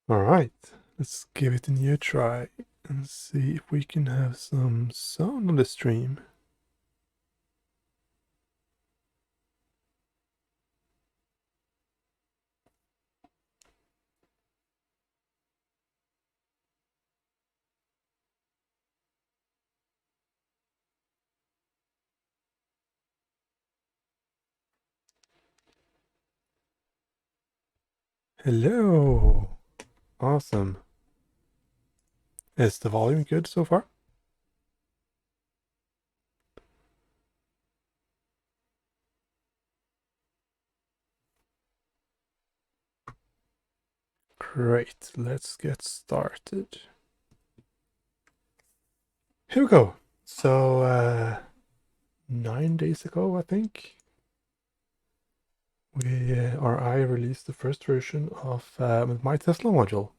All right, let's give it a new try and see if we can have some sound on the stream. Hello. Awesome. Is the volume good so far? Great, let's get started. Here we go. So, 9 days ago, I think, I released the first version of my Tesla module.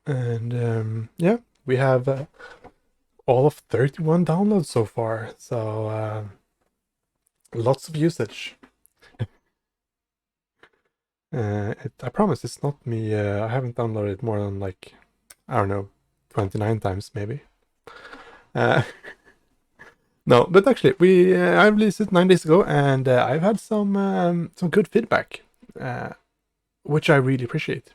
And yeah, we have all of 31 downloads so far. So lots of usage. I promise it's not me. I haven't downloaded more than like, I don't know, 29 times maybe. Uh, no, but actually, I released it 9 days ago, and I've had some good feedback, which I really appreciate.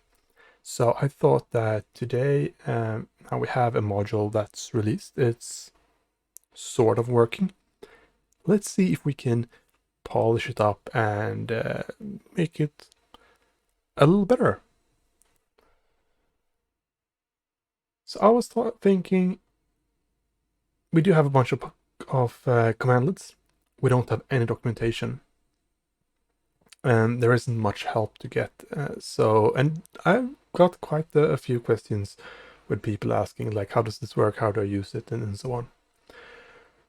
So I thought that today, now we have a module that's released. It's sort of working. Let's see if we can polish it up and make it a little better. So I was thinking, we do have a bunch of commandlets. We don't have any documentation, and there isn't much help to get. And I've got quite a few questions with people asking, like, how does this work? How do I use it? And so on.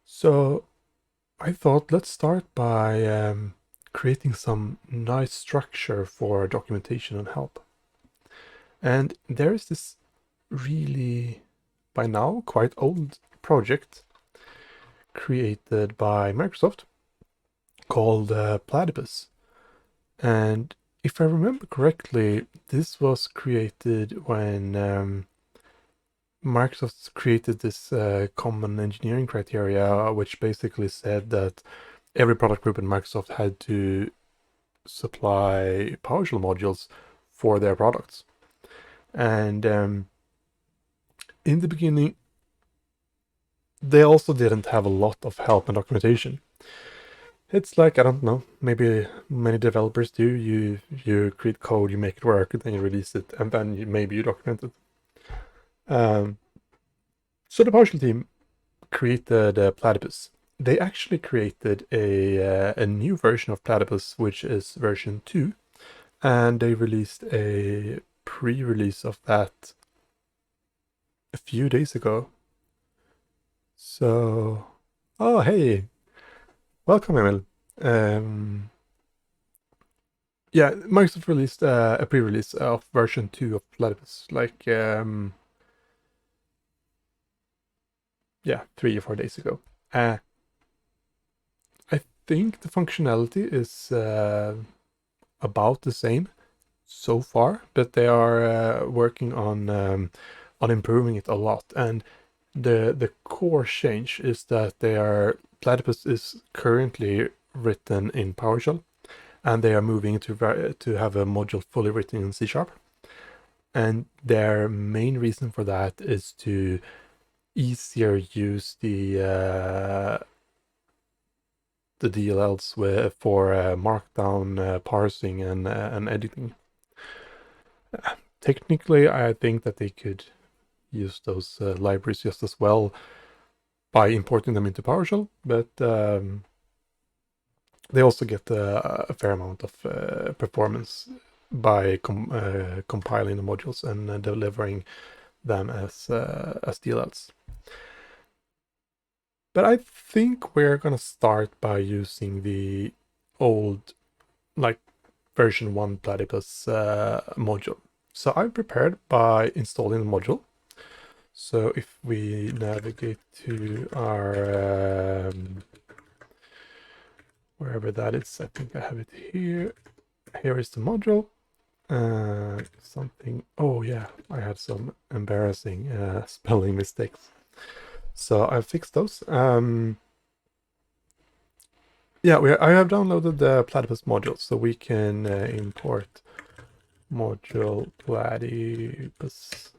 So I thought, let's start by creating some nice structure for documentation and help. And there is this really, by now, quite old project created by Microsoft called Platypus. And if I remember correctly, this was created when Microsoft created this common engineering criteria, which basically said that every product group in Microsoft had to supply PowerShell modules for their products. And in the beginning, they also didn't have a lot of help and documentation. It's like, I don't know, maybe many developers do. You create code, you make it work, then you release it, and then maybe you document it. So the PowerShell team created Platypus. They actually created a new version of Platypus, which is version 2, and they released a pre-release of that a few days ago. So, oh hey, welcome, Emil. Yeah, Microsoft released a pre-release of version 2 of Platypus, like yeah, 3 or 4 days ago. I think the functionality is about the same so far, but they are working on improving it a lot. And the core change is that Platypus is currently written in PowerShell, and they are moving to have a module fully written in C#. And their main reason for that is to easier use the DLLs for markdown parsing and editing. Technically, I think that they could use those libraries just as well by importing them into PowerShell, but they also get a fair amount of performance by compiling the modules and delivering them as DLLs. But I think we're gonna start by using the old, like, version 1 Platypus module. So I've prepared by installing the module. So if we navigate to our where wherever that is. I think I have it here. Here is the module. Something. Oh yeah, I had some embarrassing spelling mistakes. So I fixed those. Yeah, I have downloaded the Platypus module, so we can import module Platypus.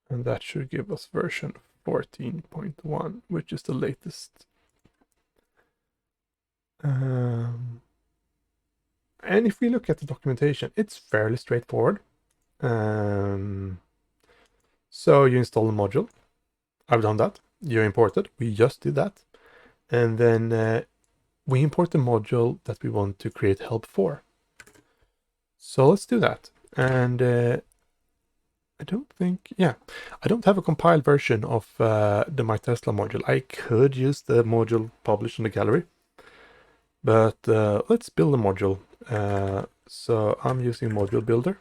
And that should give us version 14.1, which is the latest. And if we look at the documentation, it's fairly straightforward. So you install the module. I've done that. You import it. We just did that. And then we import the module that we want to create help for. So let's do that. And I don't think, yeah, I don't have a compiled version of the MyTesla module. I could use the module published in the gallery, but let's build a module. So I'm using Module Builder,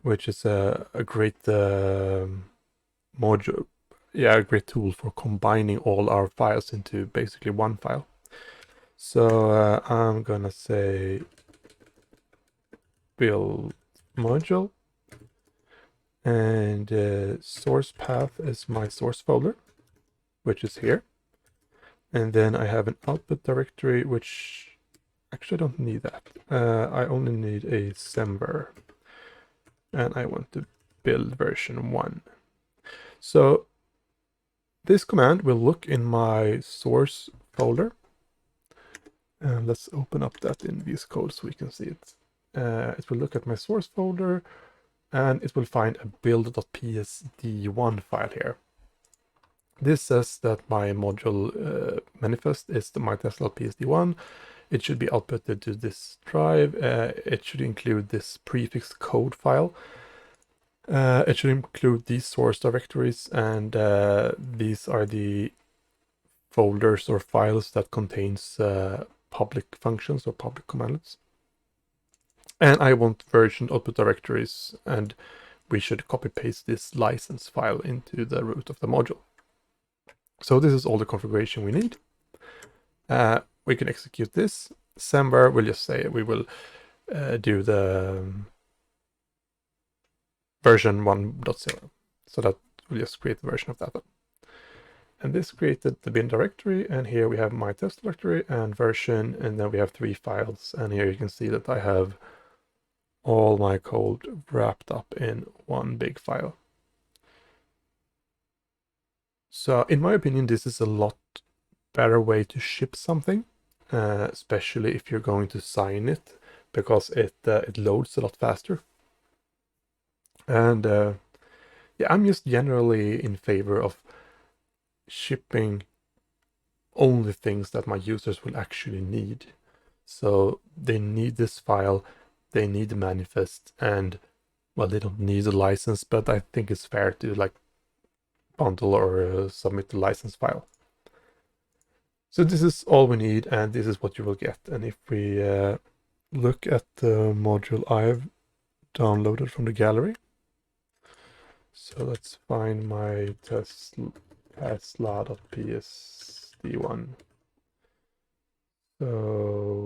which is a great module, yeah, a great tool for combining all our files into basically one file. So I'm gonna say build module, and source path is my source folder, which is here. And then I have an output directory, which actually I don't need that. I only need a semver, and I want to build version 1. So this command will look in my source folder. And let's open up that in VS Code so we can see it. It will look at my source folder, and it will find a build.psd1 file here. This says that my module manifest is the MyTesla PSD1. It should be outputted to this drive. It should include this prefix code file. It should include these source directories, and these are the folders or files that contains public functions or public commandlets. And I want version output directories, and we should copy paste this license file into the root of the module. So this is all the configuration we need. We can execute this. Semver will just say we will do the version 1.0. So that will just create the version of that one. And this created the bin directory, and here we have my test directory and version, and then we have 3 files. And here you can see that I have all my code wrapped up in one big file. So in my opinion, this is a lot better way to ship something, especially if you're going to sign it, because it loads a lot faster. And yeah, I'm just generally in favor of shipping only things that my users will actually need. So they need this file, they need the manifest, and well, they don't need a license, but I think it's fair to like bundle or submit the license file. So this is all we need, and this is what you will get. And if we look at the module I've downloaded from the gallery, so let's find my tesla.psd1. So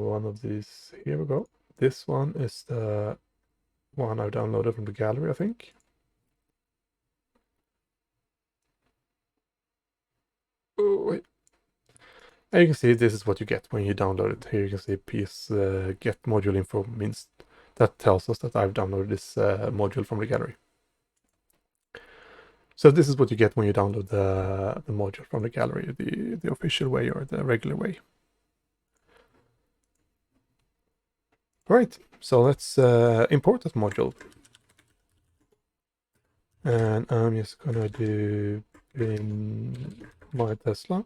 one of these, here we go. This one is the one I've downloaded from the gallery, I think. Oh, wait. And you can see this is what you get when you download it. Here you can see ps get module info means that tells us that I've downloaded this module from the gallery. So this is what you get when you download the module from the gallery, the official way or the regular way. All right, so let's import that module. And I'm just gonna do in MyTesla.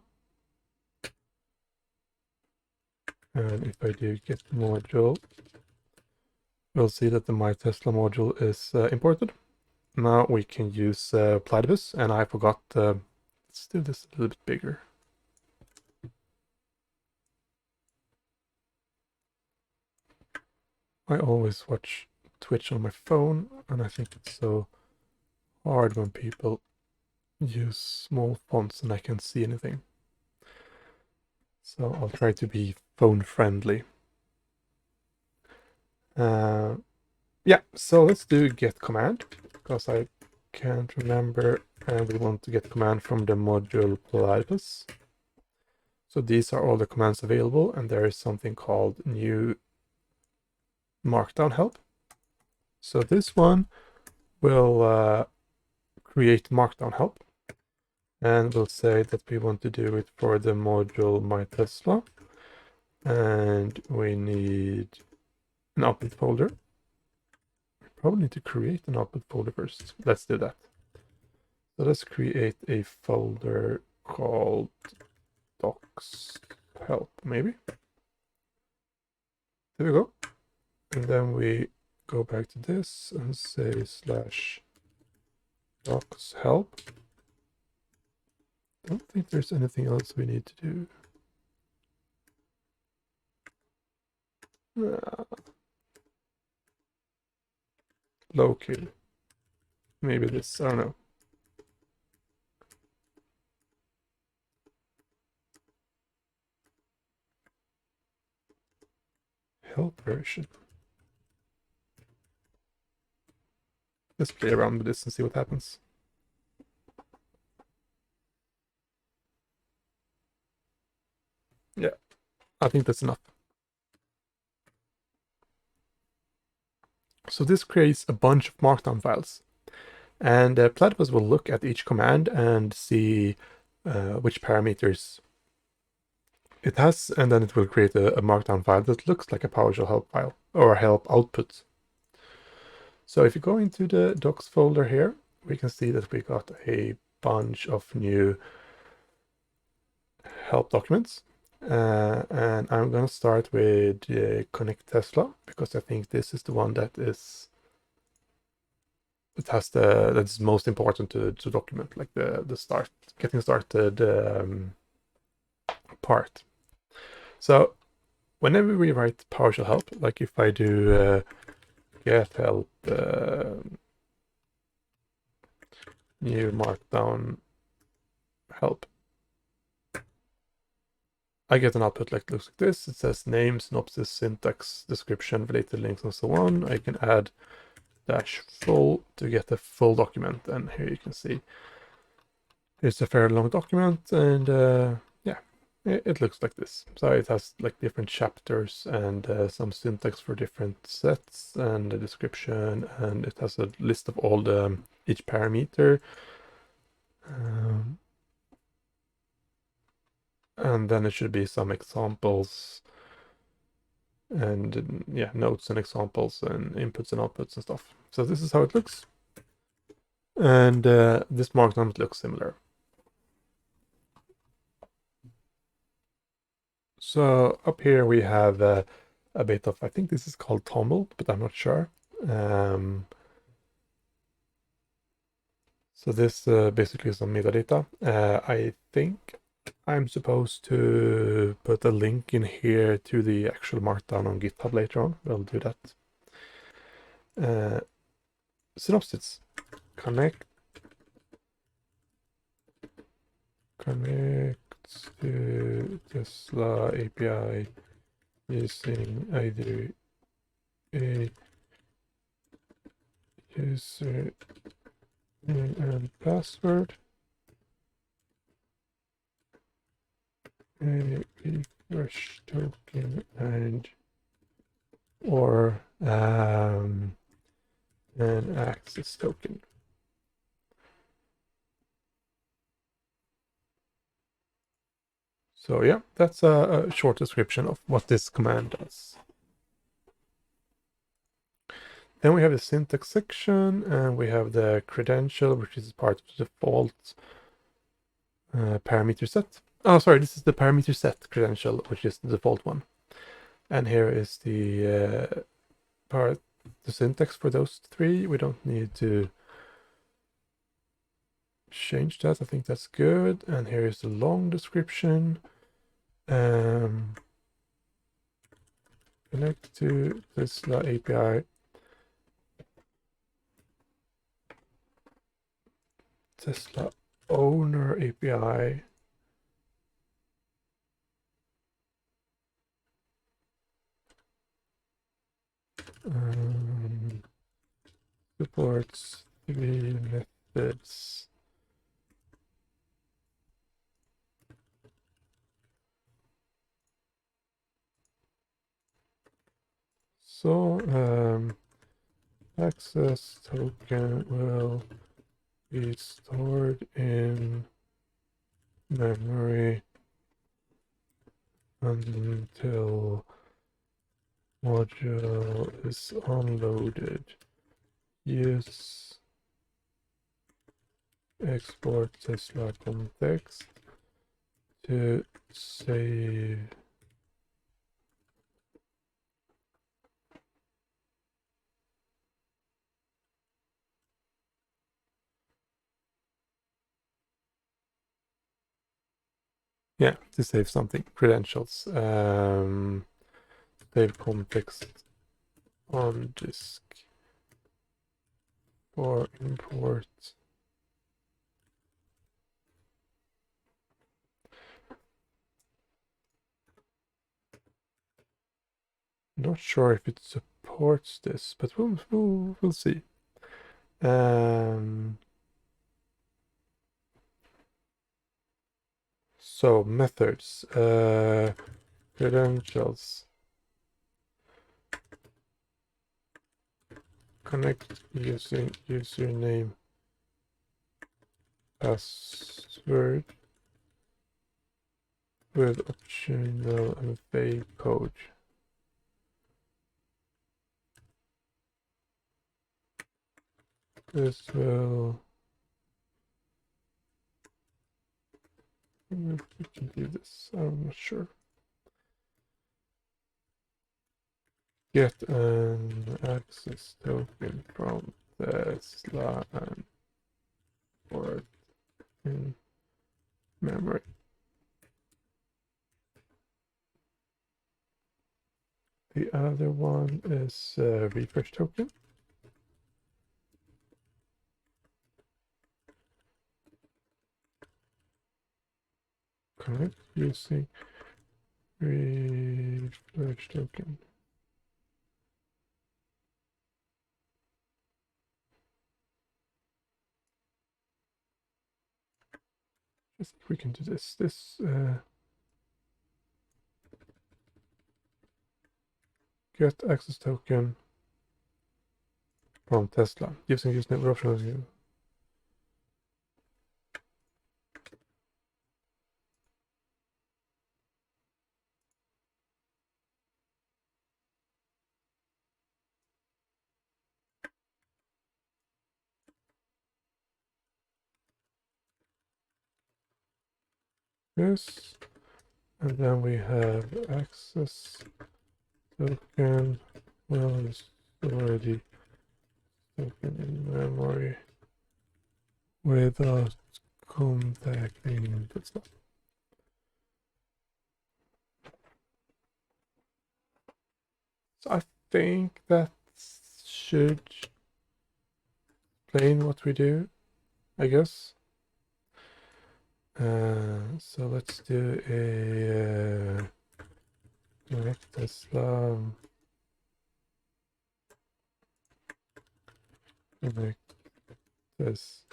And if I do get module, we'll see that the MyTesla module is imported. Now we can use Platypus, and I forgot, let's do this a little bit bigger. I always watch Twitch on my phone, and I think it's so hard when people use small fonts and I can't see anything. So I'll try to be phone friendly. Yeah, so let's do get command, because I can't remember, and we want to get command from the module Platypus. So these are all the commands available, and there is something called new markdown help. So this one will create markdown help, and we'll say that we want to do it for the module myTesla, and we need an output folder. Probably need to create an output folder first. Let's do that. So let's create a folder called docs help, maybe. There we go. And then we go back to this and say slash docs help. Don't think there's anything else we need to do. Locale. Maybe this, I don't know. Help version. Let's play around with this and see what happens. Yeah, I think that's enough. So this creates a bunch of markdown files. And Platypus will look at each command and see which parameters it has, and then it will create a markdown file that looks like a PowerShell help file or a help output. So if you go into the docs folder here, we can see that we got a bunch of new help documents. And I'm going to start with Connect Tesla, because I think this is the one that that's most important to document, like the start, getting started part. So whenever we write PowerShell help, like if I do get help new markdown help, I get an output like looks like this. It says name, synopsis, syntax, description, related links, and so on. I can add -full to get a full document, and here you can see it's a fairly long document, and yeah, it looks like this. So it has like different chapters and some syntax for different sets and a description, and it has a list of all the each parameter. And then it should be some examples and yeah, notes and examples and inputs and outputs and stuff. So this is how it looks. And this markdown looks similar. So up here we have a bit of, I think this is called Toml, but I'm not sure. So this basically is some metadata. I think I'm supposed to put a link in here to the actual markdown on GitHub later on. We'll do that. Synopsis. Connect to Tesla API using either a user name and password, a refresh token, and or an access token. So yeah, that's a short description of what this command does. Then we have the syntax section, and we have the credential, which is part of the default parameter set. Oh, sorry, this is the parameter set credential, which is the default one. And here is the the syntax for those three. We don't need to change that. I think that's good. And here is the long description. Connect to Tesla API. Tesla owner API. Supports 3 methods. So access token will be stored in memory until module is unloaded. Use export Tesla context to save to save something. Credentials. Save context on disk for import. Not sure if it supports this, but we'll see. So methods, credentials, connect using username, password with optional and fake code. This will, if we can do this, I'm not sure. Get an access token from Tesla and port in memory. The other one is refresh token. Connect using refresh token. Just if we can do this. Get access token from Tesla using username optional. Yes, and then we have access token. Well, it's already token in memory without contacting Tesla. So I think that should explain what we do, I guess. So let's do a connect Tesla, connect this.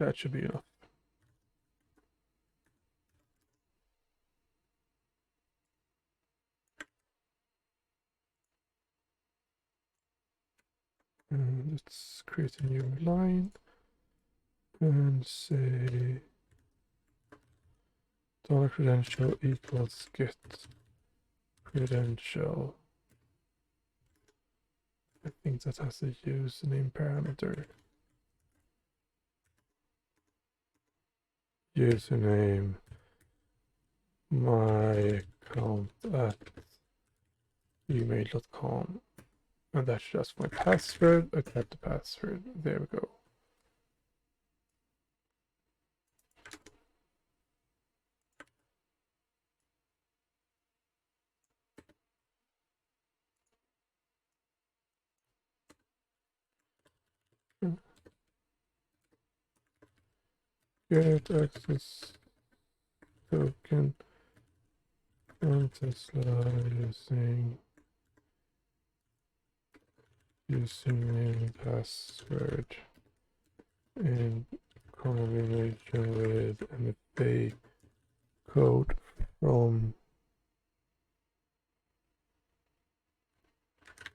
That should be enough. And let's create a new line and say dollar credential equals get credential. I think that has a username parameter. Username my account at gmail.com. And that's just my password. I type the password. There we go. get access token on Tesla using password in combination with MFA code from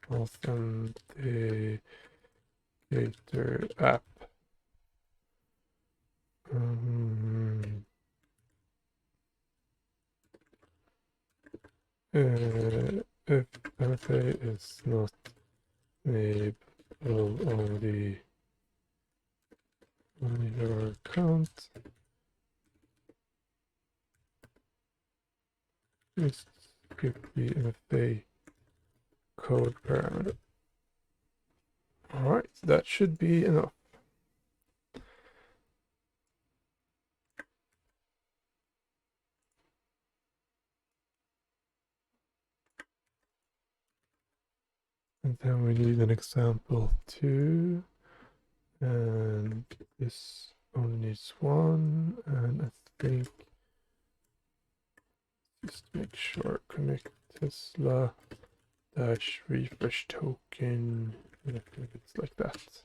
Authenticator app. If MFA is not enabled on your account, just give the MFA code parameter. All right, that should be enough. And then we need an example 2, and this only needs 1, and I think just make sure connect Tesla dash refresh token. I think it's like that.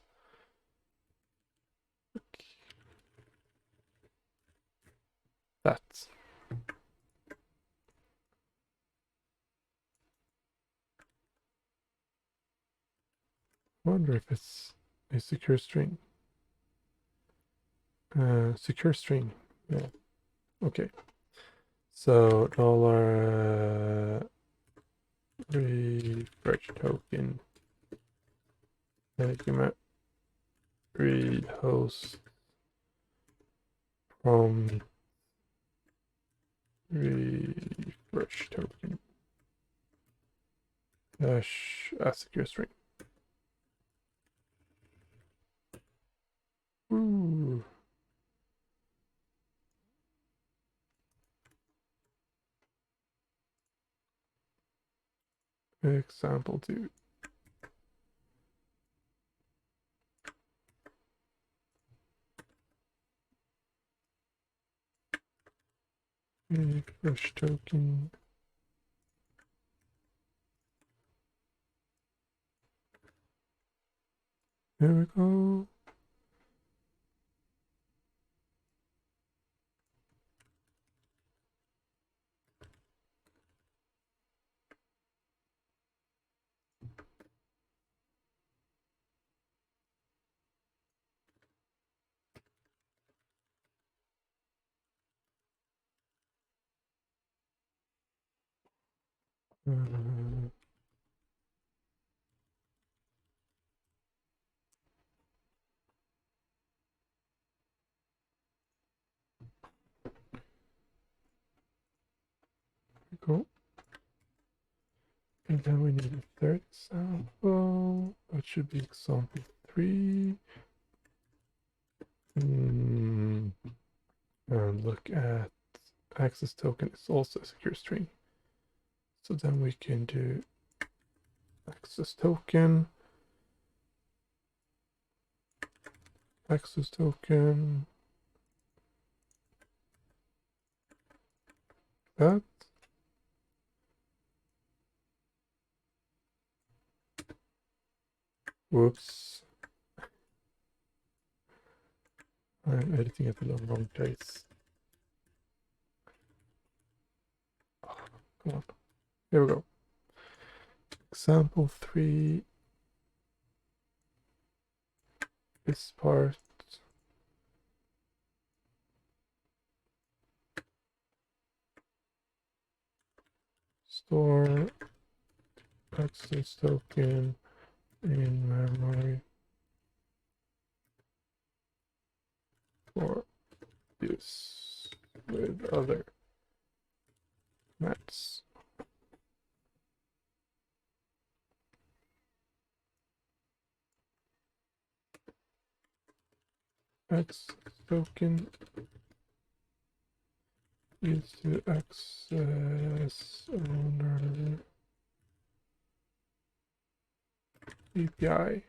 Okay. That. I wonder if it's a secure string. Secure string. Yeah. Okay. So dollar refresh token argument read host from refresh token dash a secure string. Ooh. Example 2. Refresh token. There we go. Go. And then we need a third example. That should be example 3. And look at access token is also a secure string. So then we can do access token, that. Whoops. I'm editing at the wrong place. Oh, come on. Here we go. Example 3. This part. Store access token in memory for use with other maps. Access token used to access owner API.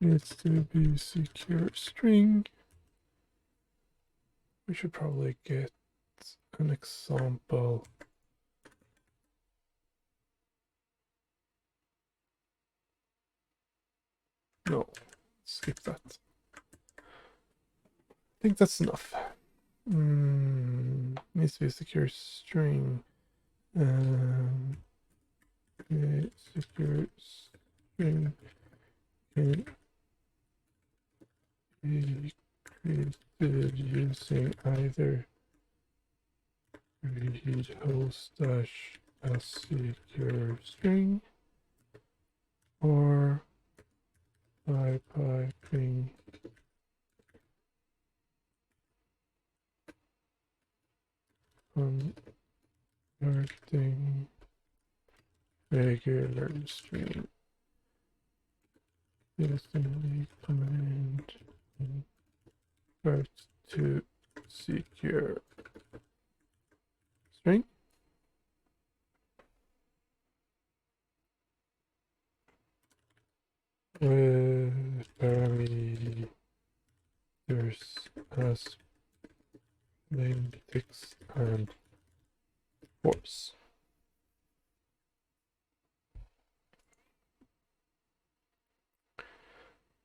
needs to be secure string. We should probably get an example. No, skip that. I think that's enough. Needs to be a secure string. Okay, secure string can be created using either read host dash a secure string or by piping converting regular string using the command convert to secure string. With parameters as name, text, and force.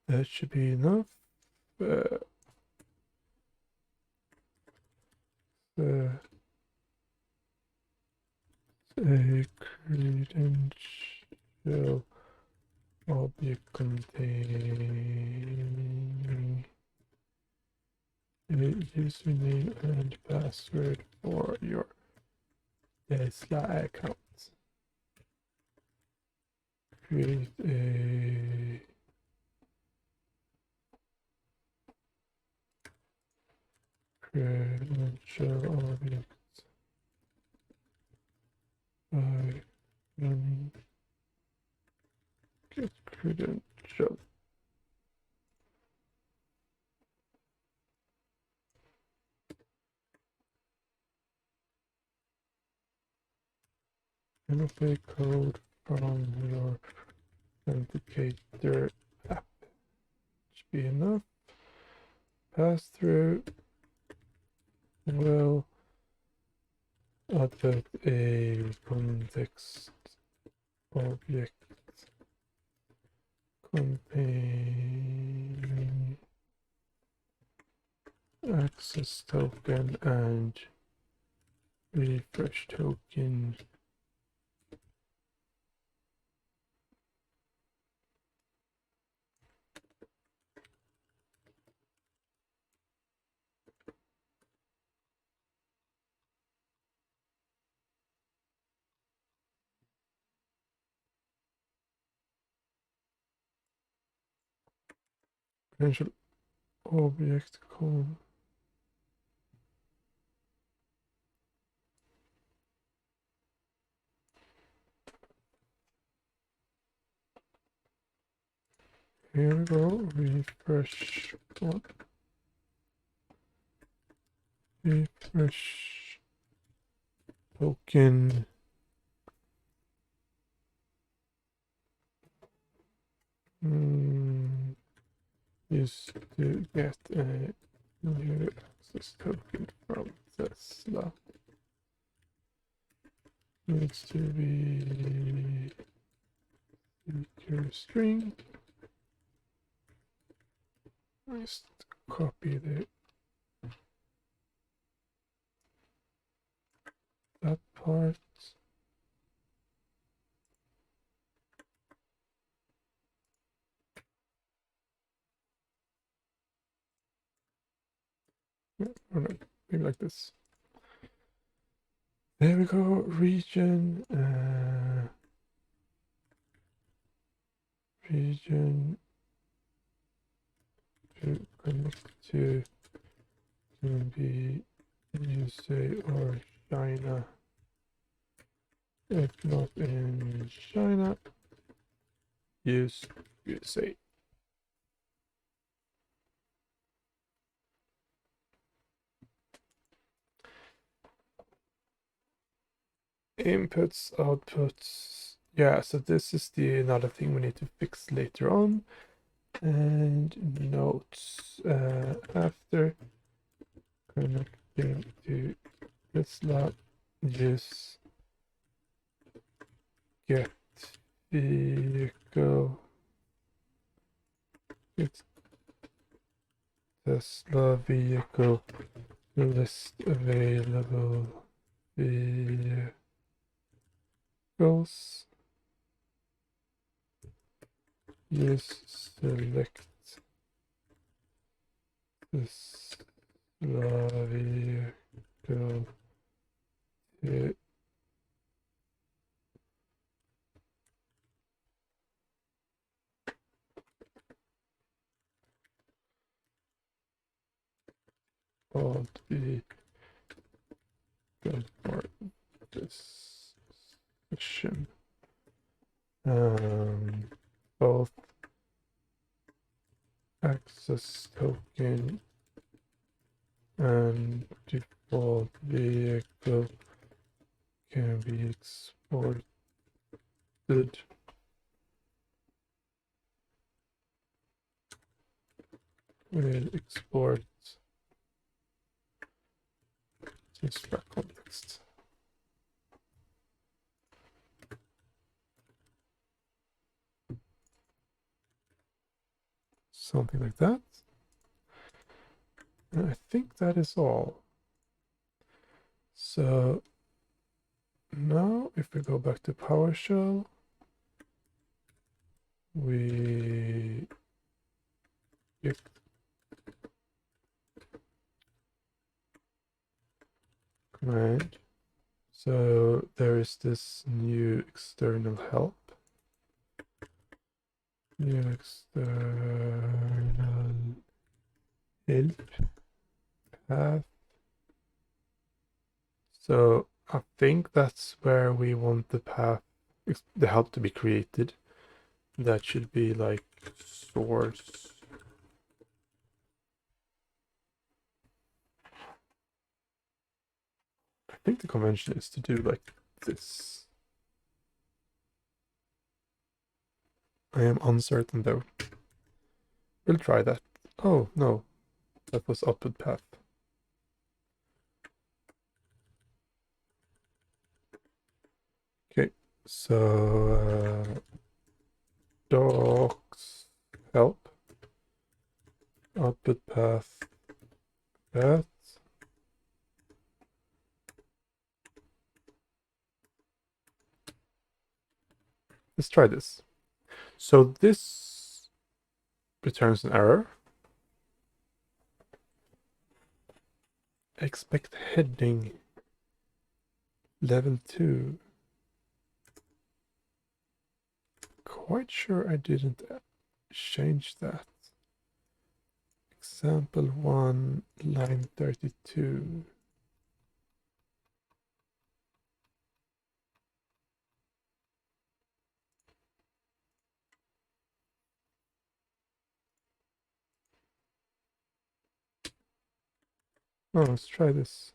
That should be enough. A credential object containing a username and password for your Tesla account. Create a credential object by running get credential. Interface code from your authenticator app. Should be enough. Pass through will output a context object containing access token and refresh token. Potential object com. Here we go. Refresh one. Refresh token. Used to get a new access token from Tesla. Needs to be secure string. Just copy that part. Or no, maybe like this. There we go. Region. Region to connect to can be USA or China. If not in China, use USA. Inputs, outputs. Yeah, so this is the another thing we need to fix later on. And notes after connecting to Tesla, use get vehicle, get Tesla vehicle list available vehicles. Use select Tesla vehicle to all the good for this session. Both access token and default vehicle can be exported with export to Spec context. Something like that. And I think that is all. So now if we go back to PowerShell, we get command. So there is this new external help. New external help path. So I think that's where we want the path, the help to be created. That should be like source. I think the convention is to do like this. I am uncertain though. We'll try that. Oh, no. That was output path. Okay, so docs help output path path. Let's try this. So this returns an error. Expect heading level 2. Quite sure I didn't change that. Example 1, line 32. Oh, let's try this.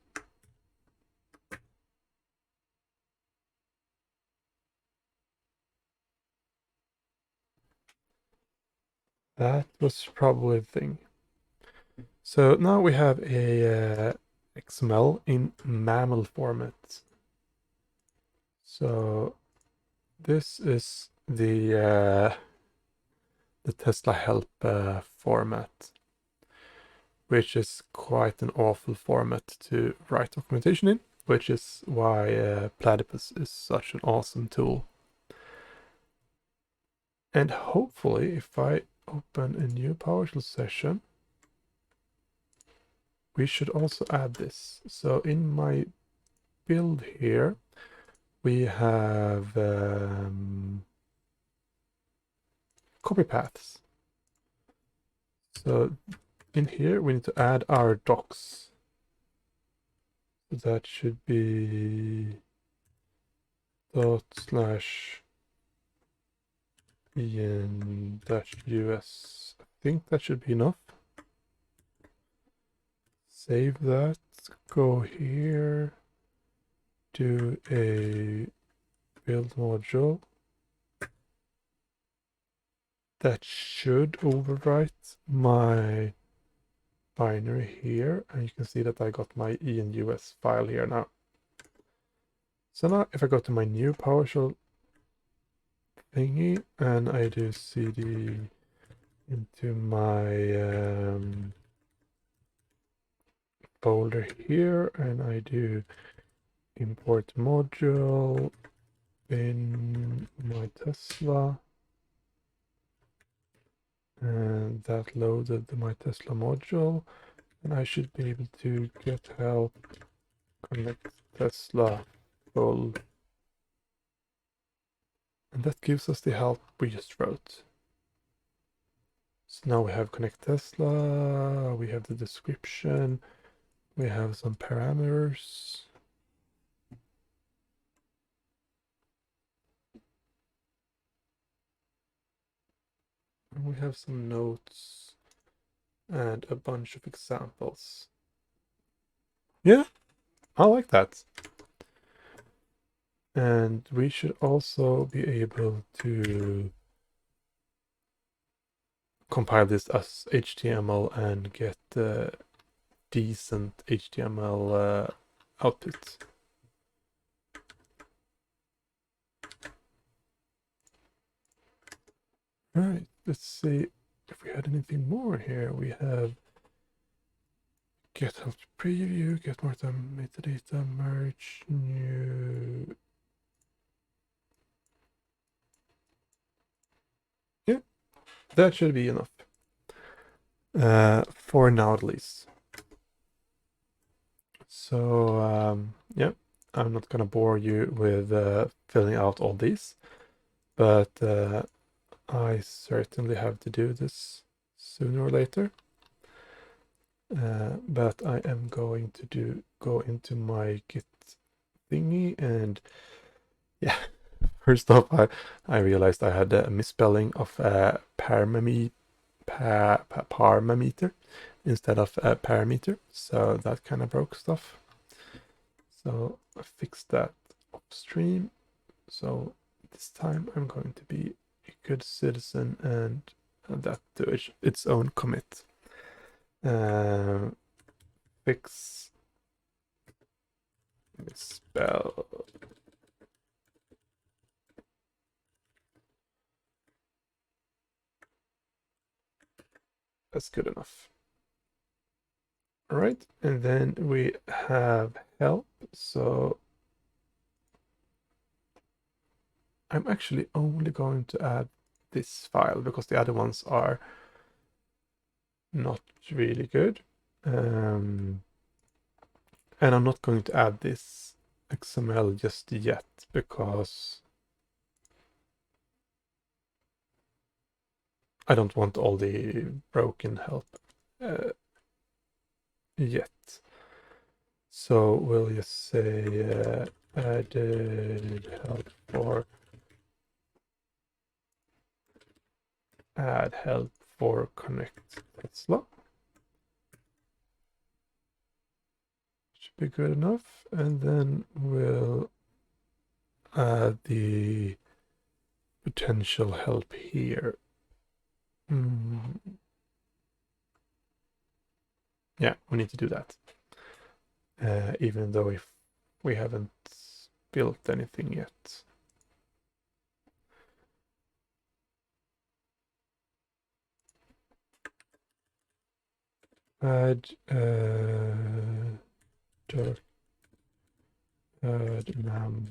That was probably the thing. So now we have a XML in MAML format. So this is the Tesla help format, which is quite an awful format to write documentation in, which is why Platypus is such an awesome tool. And hopefully, if I open a new PowerShell session, we should also add this. So in my build here, we have copy paths. So in here, we need to add our docs. So that should be ./en-us. I think that should be enough. Save that, go here, do a build module. that should overwrite my binary here, and you can see that I got my E and US file here now. So now if I go to my new PowerShell thingy and I do cd into my folder here, and I do import module in my Tesla, and that loaded my Tesla module, and I should be able to get help connect Tesla full, and that gives us the help we just wrote. So now we have connect Tesla, we have the description, we have some parameters. And we have some notes and a bunch of examples. Yeah, I like that. And we should also be able to compile this as HTML and get decent HTML output. Right, let's see if we had anything more here. We have get help preview, get more metadata, merge, new. Yeah, that should be enough. For now at least. So yeah, I'm not gonna bore you with filling out all these, but I certainly have to do this sooner or later. But I am going to go into my Git thingy, and yeah, first off, I realized I had a misspelling of parameter instead of parameter, so that kind of broke stuff. So I fixed that upstream. So this time I'm going to be a good citizen and that to its own commit. Fix misspell. That's good enough. All right, and then we have help. So I'm actually only going to add this file because the other ones are not really good. And I'm not going to add this XML just yet because I don't want all the broken help yet. So we'll just say added help for add help for connect Tesla. Should be good enough. And then we'll add the potential help here. Yeah, we need to do that. Even though if we haven't built anything yet. Add add mammal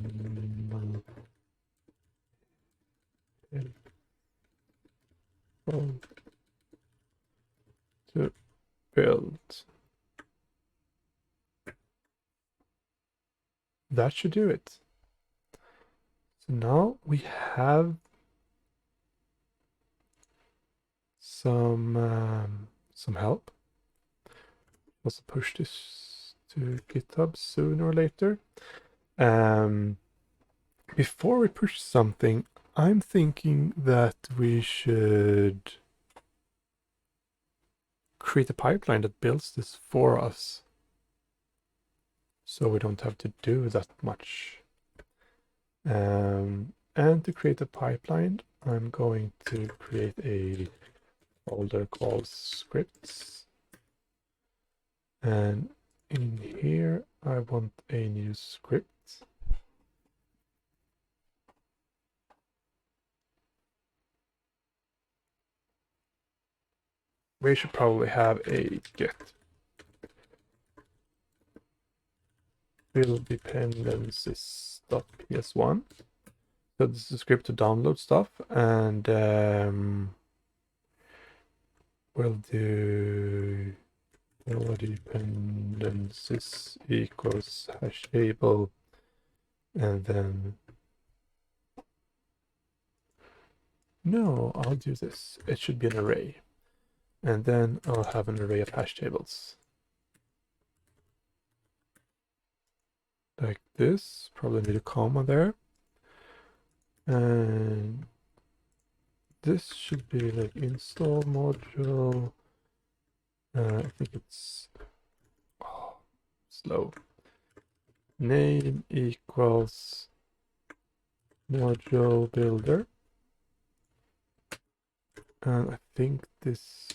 to build. That should do it. So now we have some help. Also push this to GitHub sooner or later. Before we push something, I'm thinking that we should create a pipeline that builds this for us, so we don't have to do that much. And to create a pipeline, I'm going to create a folder called scripts. And in here, I want a new script. We should probably have a get build dependencies.ps1. So this is a script to download stuff, and we'll do dependencies equals hashable, and then no, I'll do this. It should be an array, and then I'll have an array of hash tables like this. Probably need a comma there, and this should be like install module. I think it's slow. Name equals module builder. And I think this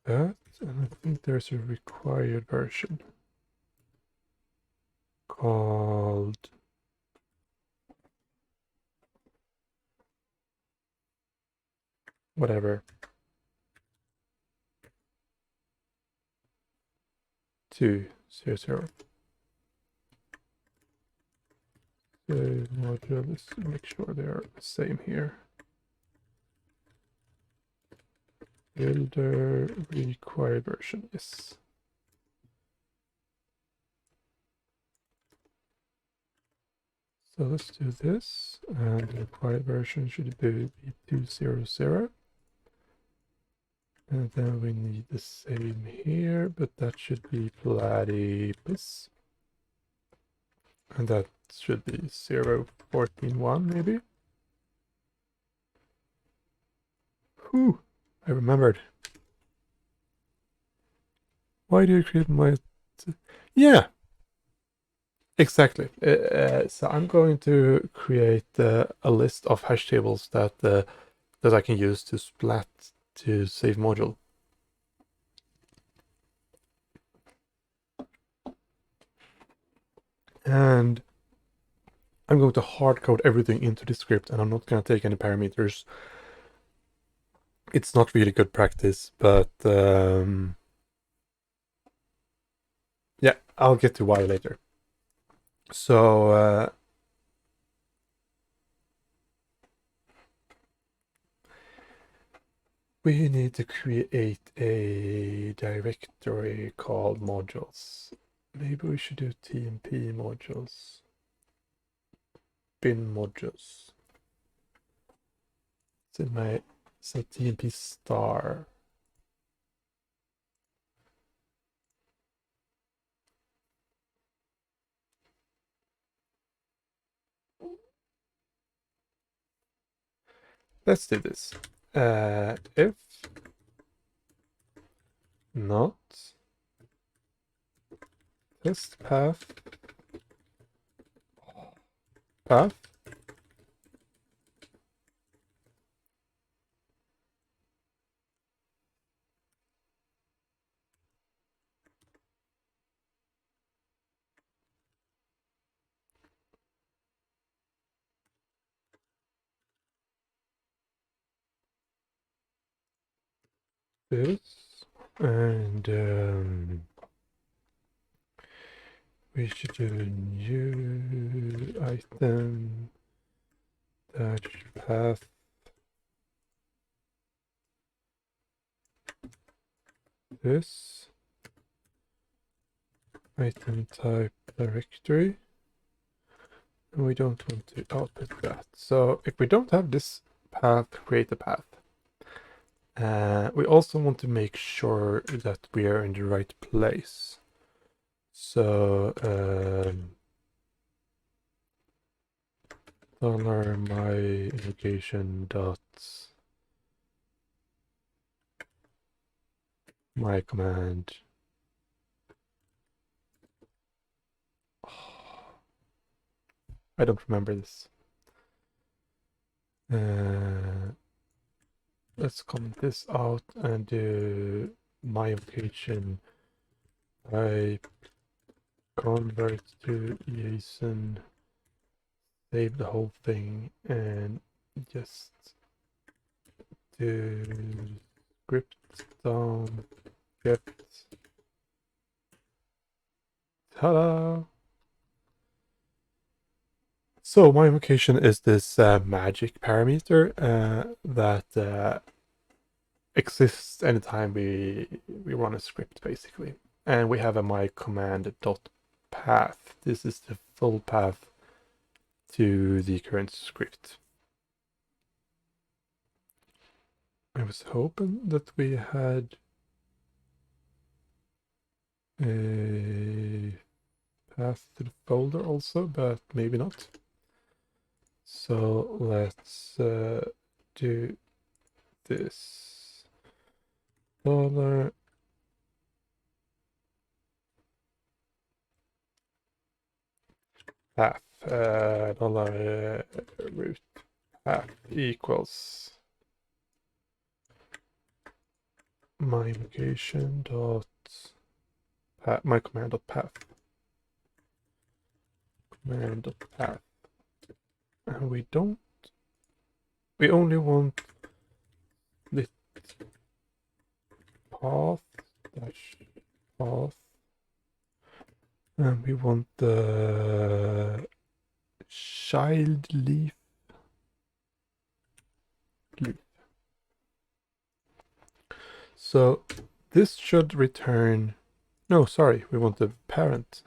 and I think there's a required version called whatever 2.0.0. The module, let's make sure they're the same here. Builder required version, yes. So let's do this, and the required version should be 2.0.0. And then we need the same here, but that should be platypus. And that should be 0.14.1 maybe. Whew, I remembered. Why do you create my... Yeah, exactly. So I'm going to create a list of hash tables that that I can use to splat to save module. And I'm going to hard code everything into the script, and I'm not going to take any parameters. It's not really good practice, but yeah, I'll get to why later. So we need to create a directory called modules. Maybe we should do TMP modules. Bin modules. It's in my TMP star. Let's do this. If not test path this, and we should do a new item dash path this item type directory, and we don't want to output that. So if we don't have this path, create a path. We also want to make sure that we are in the right place. So dollar my invocation dot my command I don't remember this. Let's comment this out and do my invocation type convert to JSON, save the whole thing, and just do script down get. Ta-da! So my invocation is this magic parameter that exists anytime we run a script, basically. And we have a my command dot path. This is the full path to the current script. I was hoping that we had a path to the folder also, but maybe not. So let's do this. Dollar path dollar root path equals my invocation dot path, my command dot path, command dot path, and we only want the path dash path, and we want the child leaf. So this should return, no, sorry, we want the parent.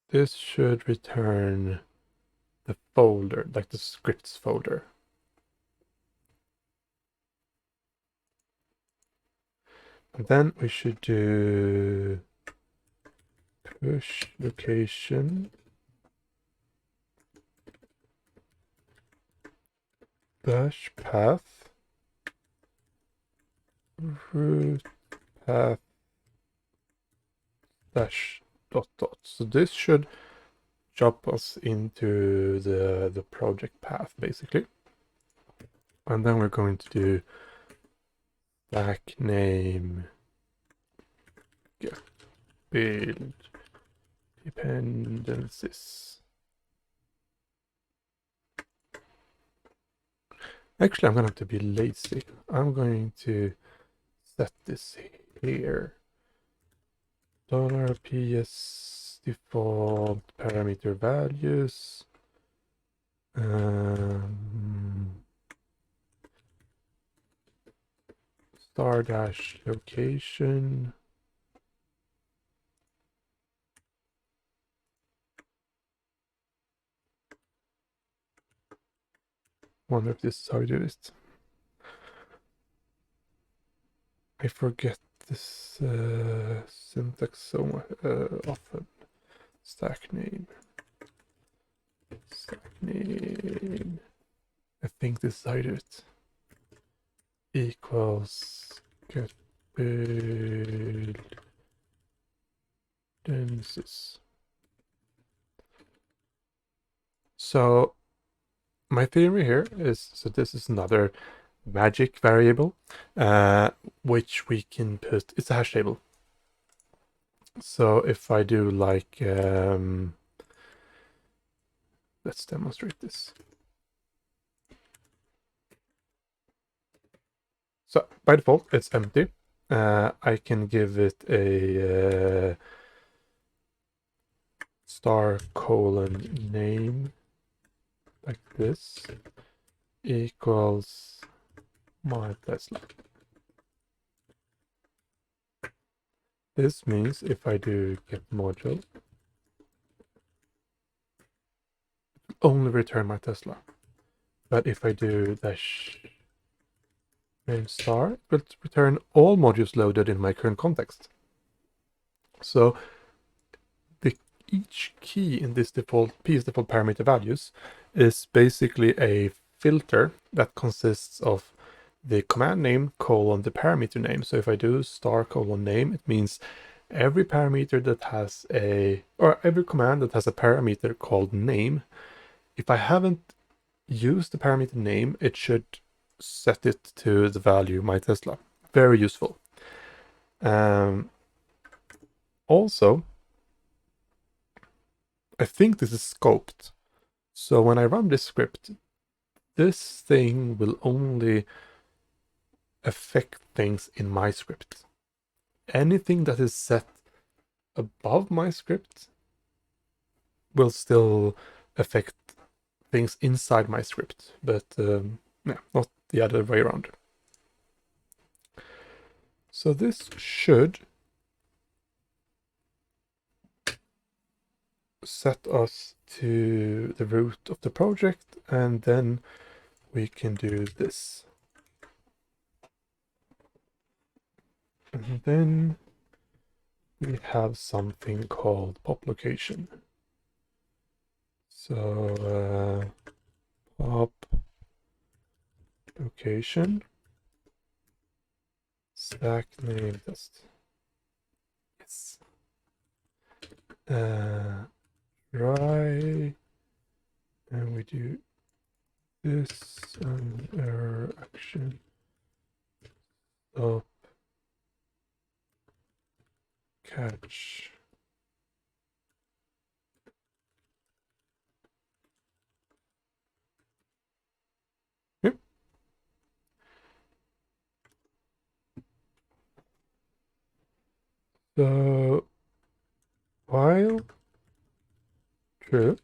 This should return the folder, like the scripts folder. And then we should do push location dash path root path dash dot dot. So this should jump us into the project path, basically. And then we're going to do stack name get build dependencies. Actually, I'm going to be lazy. I'm going to set this here. $ps default parameter values. Star dash location. Wonder if this is how you do it. I forget this syntax so often. Stack name. Stack name. I think this is how you do it. Equals get build denses. So my theory here is, so this is another magic variable, which we can put, it's a hash table. So if I do like, let's demonstrate this. So by default, it's empty. I can give it a star colon name like this equals my Tesla. This means if I do get module, only return my Tesla. But if I do dash name star, it will return all modules loaded in my current context. So each key in this default parameter values is basically a filter that consists of the command name colon the parameter name. So if I do star colon name, it means every parameter that has or every command that has a parameter called name. If I haven't used the parameter name, it should set it to the value myTesla. Very useful. Also, I think this is scoped. So when I run this script, this thing will only affect things in my script. Anything that is set above my script will still affect things inside my script, but yeah, not the other way around. So this should set us to the root of the project, and then we can do this. And then we have something called pop location. So pop location stack name test. Yes. Try, and we do this and error action stop catch. Yep. So while true,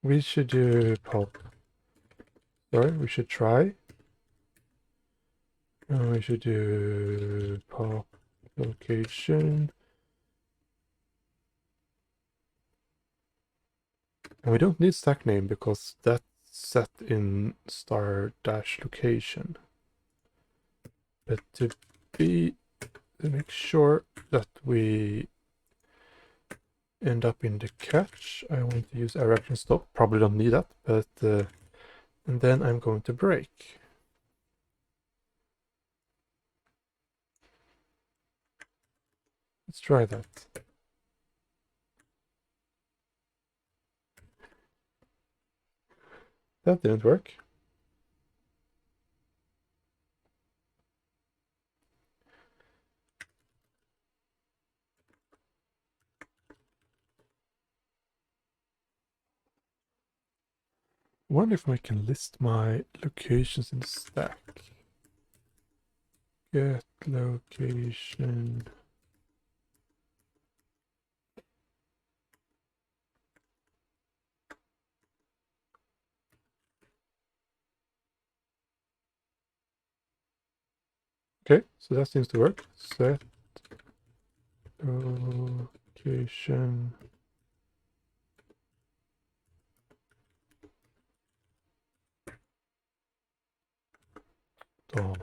we should do pop. Sorry, we should try. And we should do pop location. And we don't need stack name because that's set in star dash location. But to make sure that we end up in the catch, I want to use error action stop. Probably don't need that, but and then I'm going to break. Let's try that. That didn't work. Wonder if I can list my locations in the stack. Get location. Okay, so that seems to work. Set location. Oh.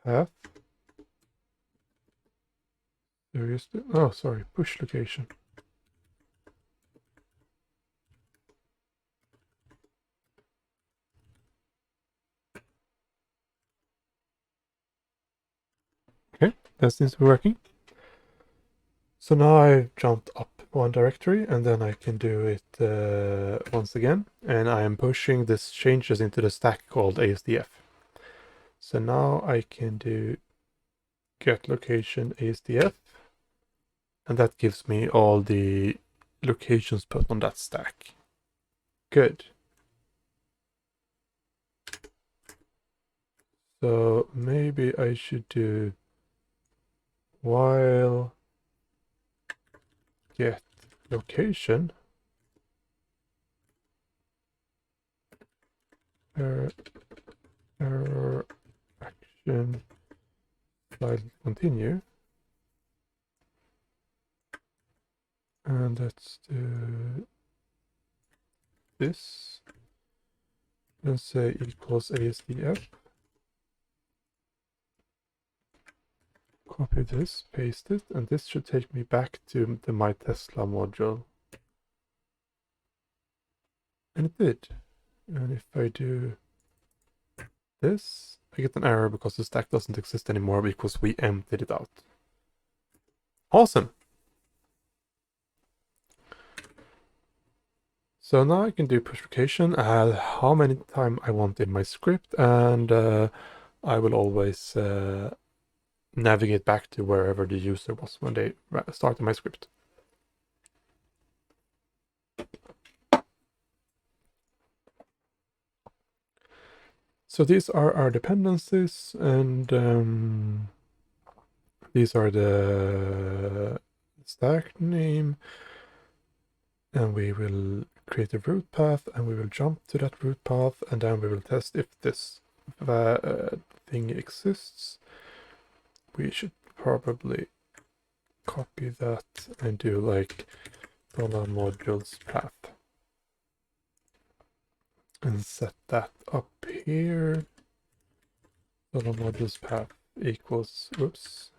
Path. Seriously? Oh, sorry. Push location. Okay, that seems to be working. So now I've jumped up one directory, and then I can do it once again. And I am pushing this changes into the stack called ASDF. So now I can do get location ASDF, and that gives me all the locations put on that stack. Good. So maybe I should do while get location error action slide continue, and let's do this. and say equals ASDF. Copy this, paste it, and this should take me back to the My Tesla module. And it did. And if I do this, I get an error because the stack doesn't exist anymore because we emptied it out. Awesome. So now I can do pushfication how many times I want in my script, and I will always navigate back to wherever the user was when they started my script. So these are our dependencies, and these are the stack name, and we will create a root path, and we will jump to that root path, and then we will test if this thing exists. We should probably copy that and do like $modules path and set that up here. $modules path equals, whoops,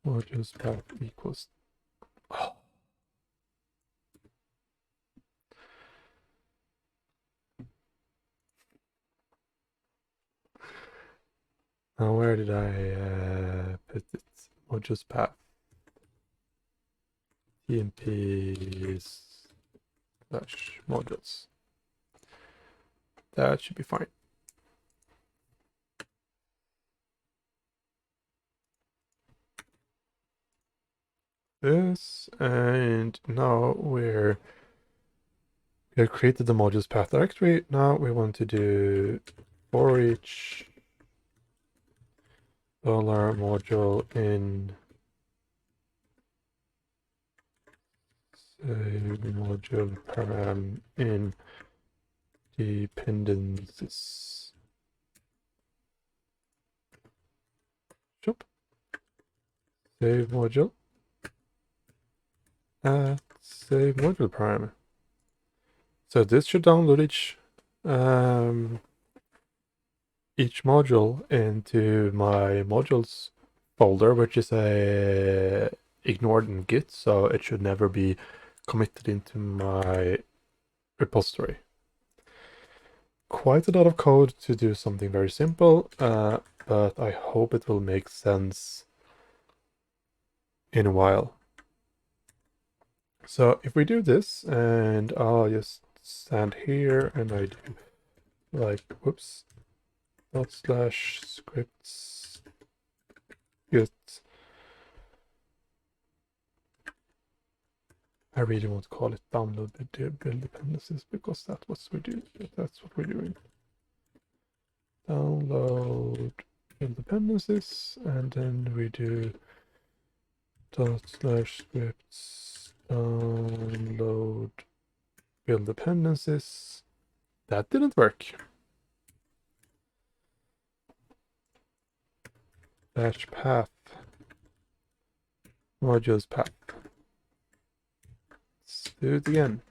modules path equals, oh. Now where did I put it? Modules path tmp slash modules. That should be fine. This, and now we have created the modules path directory. Now we want to do for each $module in module param in dependencies. Jump. Save module. Save module parameter. So this should download each module into my modules folder, which is ignored in Git, so it should never be committed into my repository. Quite a lot of code to do something very simple, but I hope it will make sense in a while. So if we do this, and I'll just stand here and I do like, whoops, /scripts git. I really want to call it download build dependencies because that's what we do. That's what we're doing. Download build dependencies, and then we do /scripts download build dependencies. That didn't work. Dash path modules path. Let's do it again.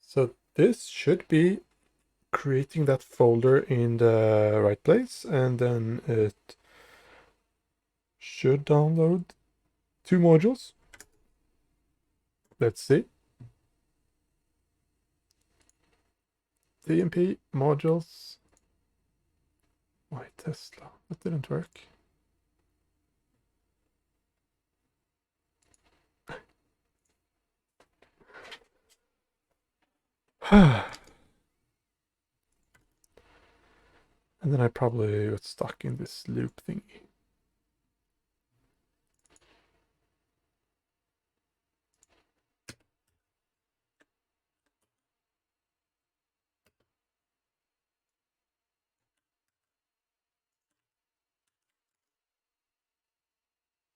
So this should be creating that folder in the right place, and then it should download 2 modules. Let's see. TMP modules. My Tesla. That didn't work. And then I probably got stuck in this loop thingy.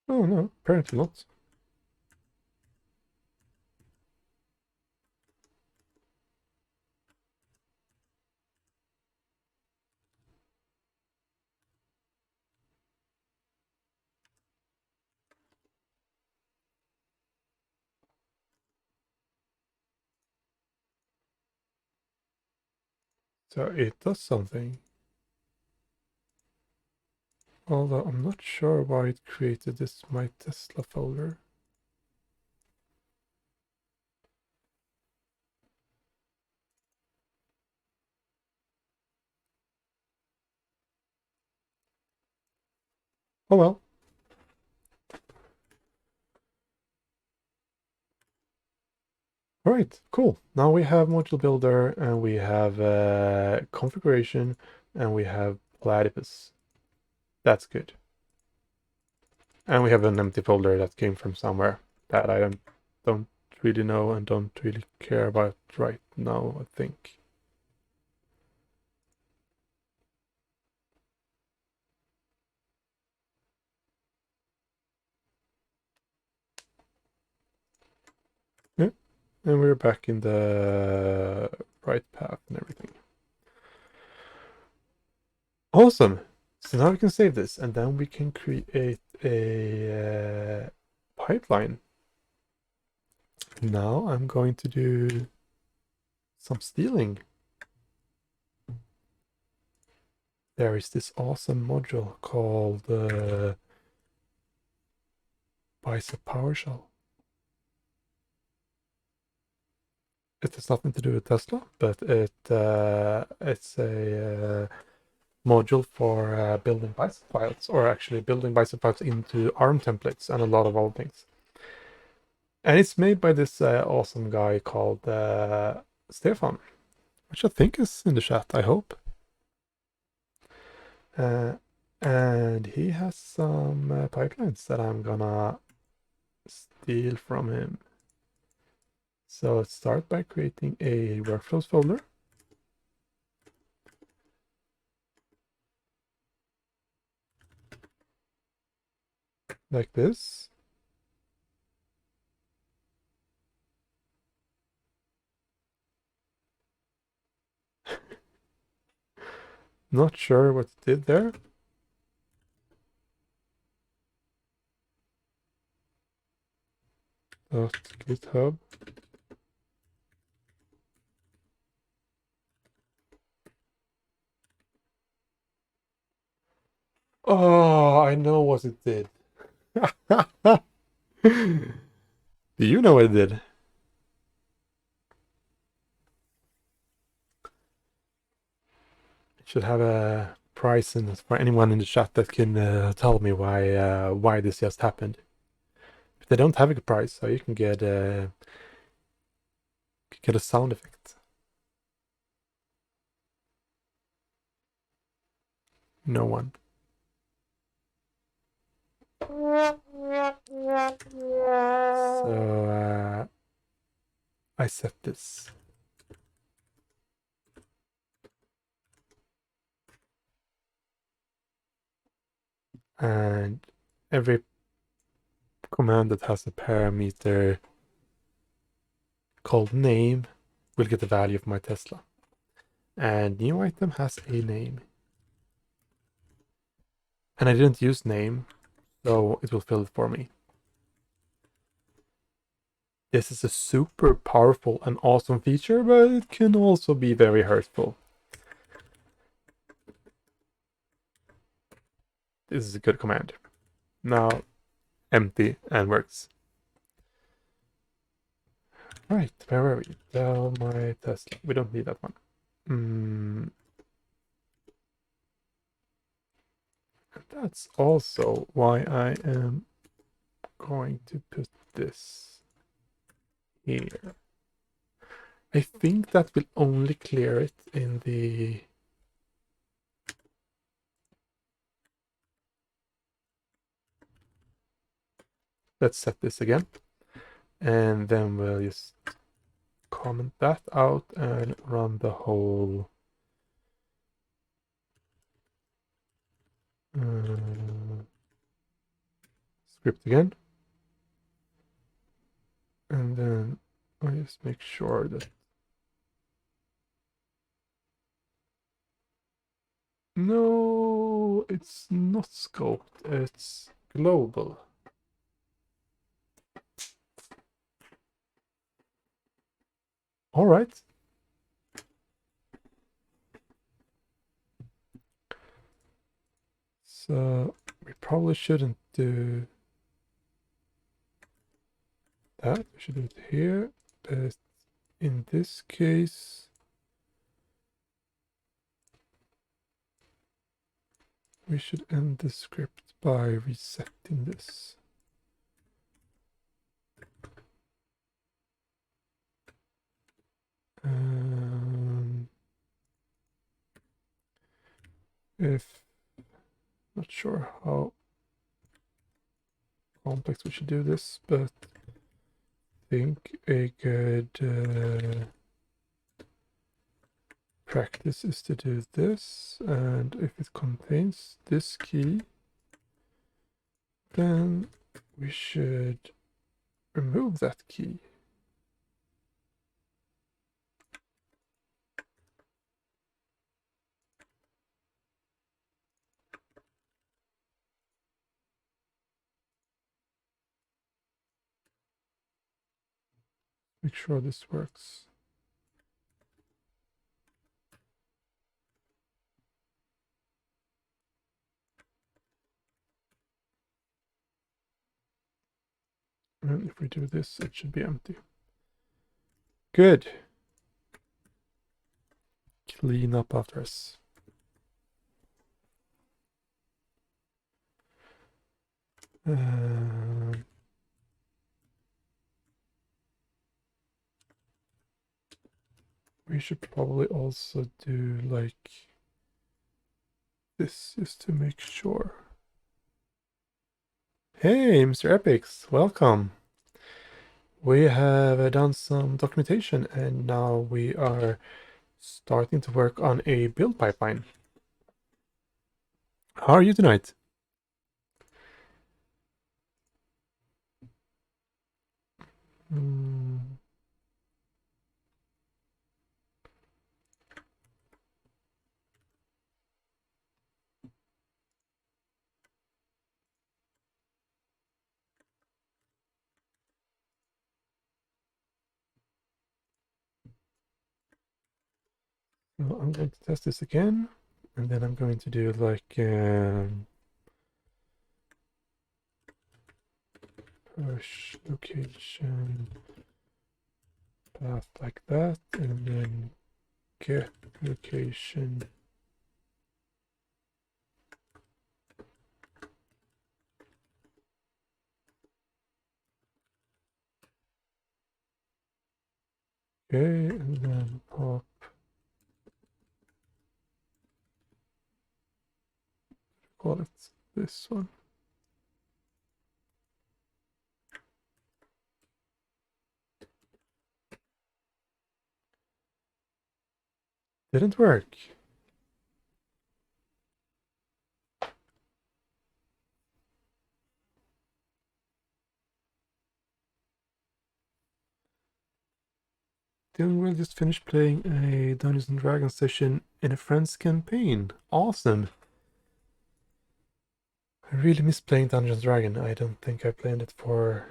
Oh no, apparently not. So it does something. Although I'm not sure why it created this My Tesla folder. Oh well. All right, cool. Now we have module builder and we have configuration and we have platypus. That's good. And we have an empty folder that came from somewhere that I don't really know and don't really care about right now, I think. Yeah, and we're back in the right path and everything. Awesome. So now we can save this and then we can create a pipeline. Now I'm going to do some stealing. There is this awesome module called Bicep PowerShell. It has nothing to do with Tesla, but it's a module for building bicep files, or actually building bicep files into ARM templates and a lot of other things. And it's made by this awesome guy called Stefan, which I think is in the chat, I hope. And he has some pipelines that I'm gonna steal from him. So let's start by creating a workflows folder. Like this. Not sure what it did there. .github. Oh, I know what it did. Do you know what it did? It should have a prize in this for anyone in the chat that can tell me why this just happened. If they don't have a prize, so you can get a sound effect. No one. So I set this. And every command that has a parameter called name will get the value of my Tesla. And new item has a name. And I didn't use name, so it will fill it for me. This is a super powerful and awesome feature, but it can also be very hurtful. This is a good command. Now, empty and works. Right, where were we? Tell my Tesla. We don't need that one. That's also why I am going to put this here. I think that will only clear it in the... Let's set this again. And then we'll just comment that out and run the whole script again. And then I just make sure that... No, it's not scoped, it's global. All right. So we probably shouldn't do that. We should do it here. But in this case, we should end the script by resetting this. If not sure how complex we should do this, but I think a good practice is to do this, and if it contains this key, then we should remove that key. Make sure this works. And if we do this, it should be empty. Good. Clean up after us. We should probably also do like this just to make sure. Hey, Mr. Epics, welcome. We have done some documentation and now we are starting to work on a build pipeline. How are you tonight? So I'm going to test this again, and then I'm going to do like push location path like that, and then get location. Okay, and then pop. Call it this one. Didn't work. Then we'll just finish playing a Dungeons and Dragons session in a friend's campaign. Awesome. I really miss playing Dungeons and Dragons. I don't think I played it for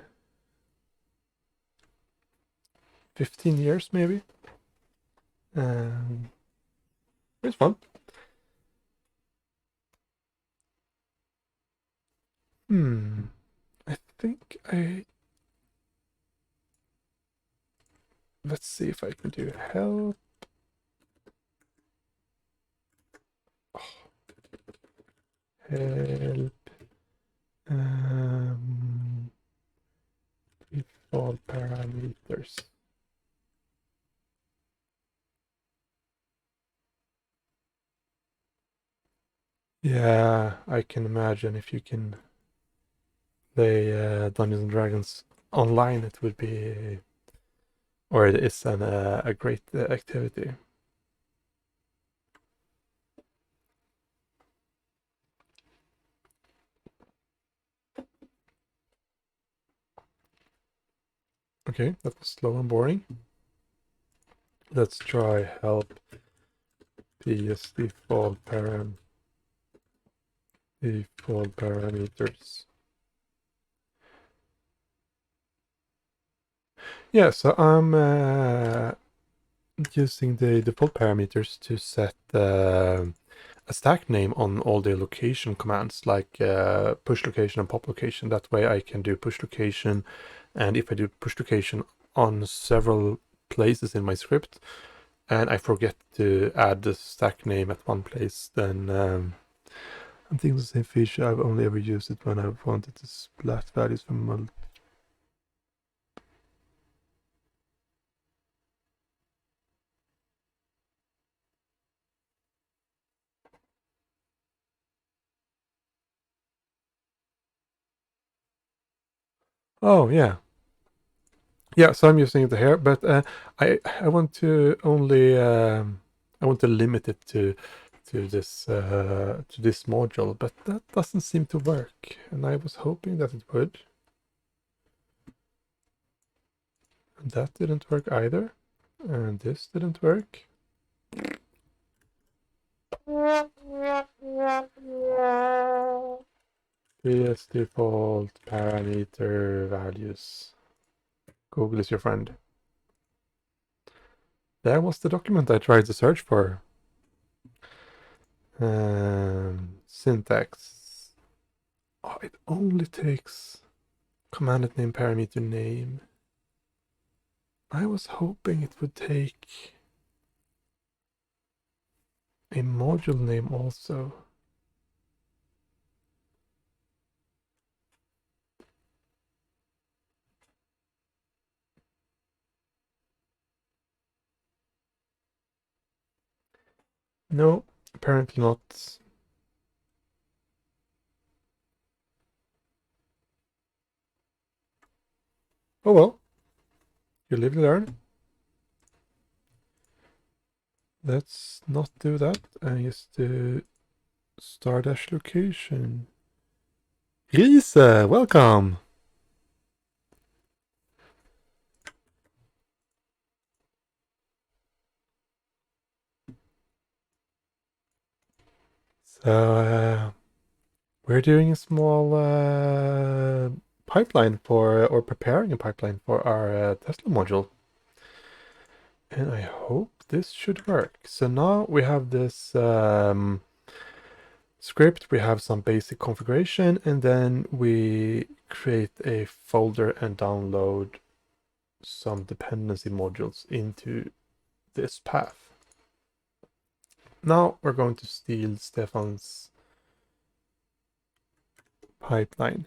15 years, maybe. It's fun. I think let's see if I can do help. Oh. Help. Default parameters. Yeah, I can imagine if you can play Dungeons and Dragons online, it would be, or it is a great activity. Okay, that was slow and boring. Let's try help PS default parameters. Yeah, so I'm using the default parameters to set a stack name on all the location commands, like push location and pop location. That way I can do push location, and if I do push location on several places in my script, and I forget to add the stack name at one place, then I'm thinking the same feature. I've only ever used it when I've wanted to splat values from multiple. Oh yeah, yeah. So I'm using it here, but I want to only I want to limit it to this module, but that doesn't seem to work, and I was hoping that it would. And that didn't work either, and this didn't work. PS default parameter values. Google is your friend. That was the document I tried to search for. Syntax. Oh, it only takes commanded name parameter name. I was hoping it would take a module name also. No, apparently not. Oh well. You live, you learn. Let's not do that. I just do Stardash location. Riese, welcome. So we're doing a small pipeline for, or preparing a pipeline for our Tesla module. And I hope this should work. So now we have this script, we have some basic configuration, and then we create a folder and download some dependency modules into this path. Now we're going to steal Stefan's pipeline.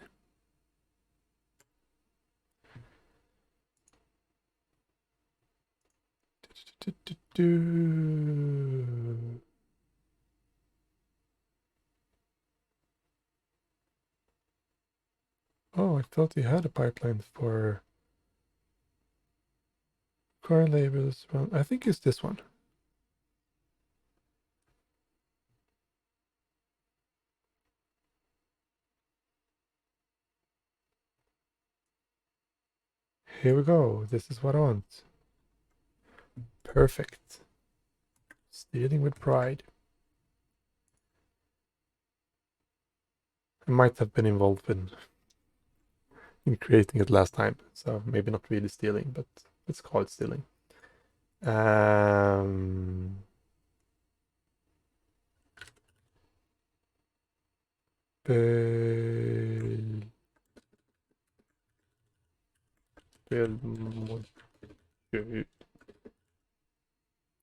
Oh, I thought he had a pipeline for car labels. Well, I think it's this one. Here we go. This is what I want. Perfect. Stealing with pride. I might have been involved in creating it last time, so maybe not really stealing, but let's call it stealing. Build module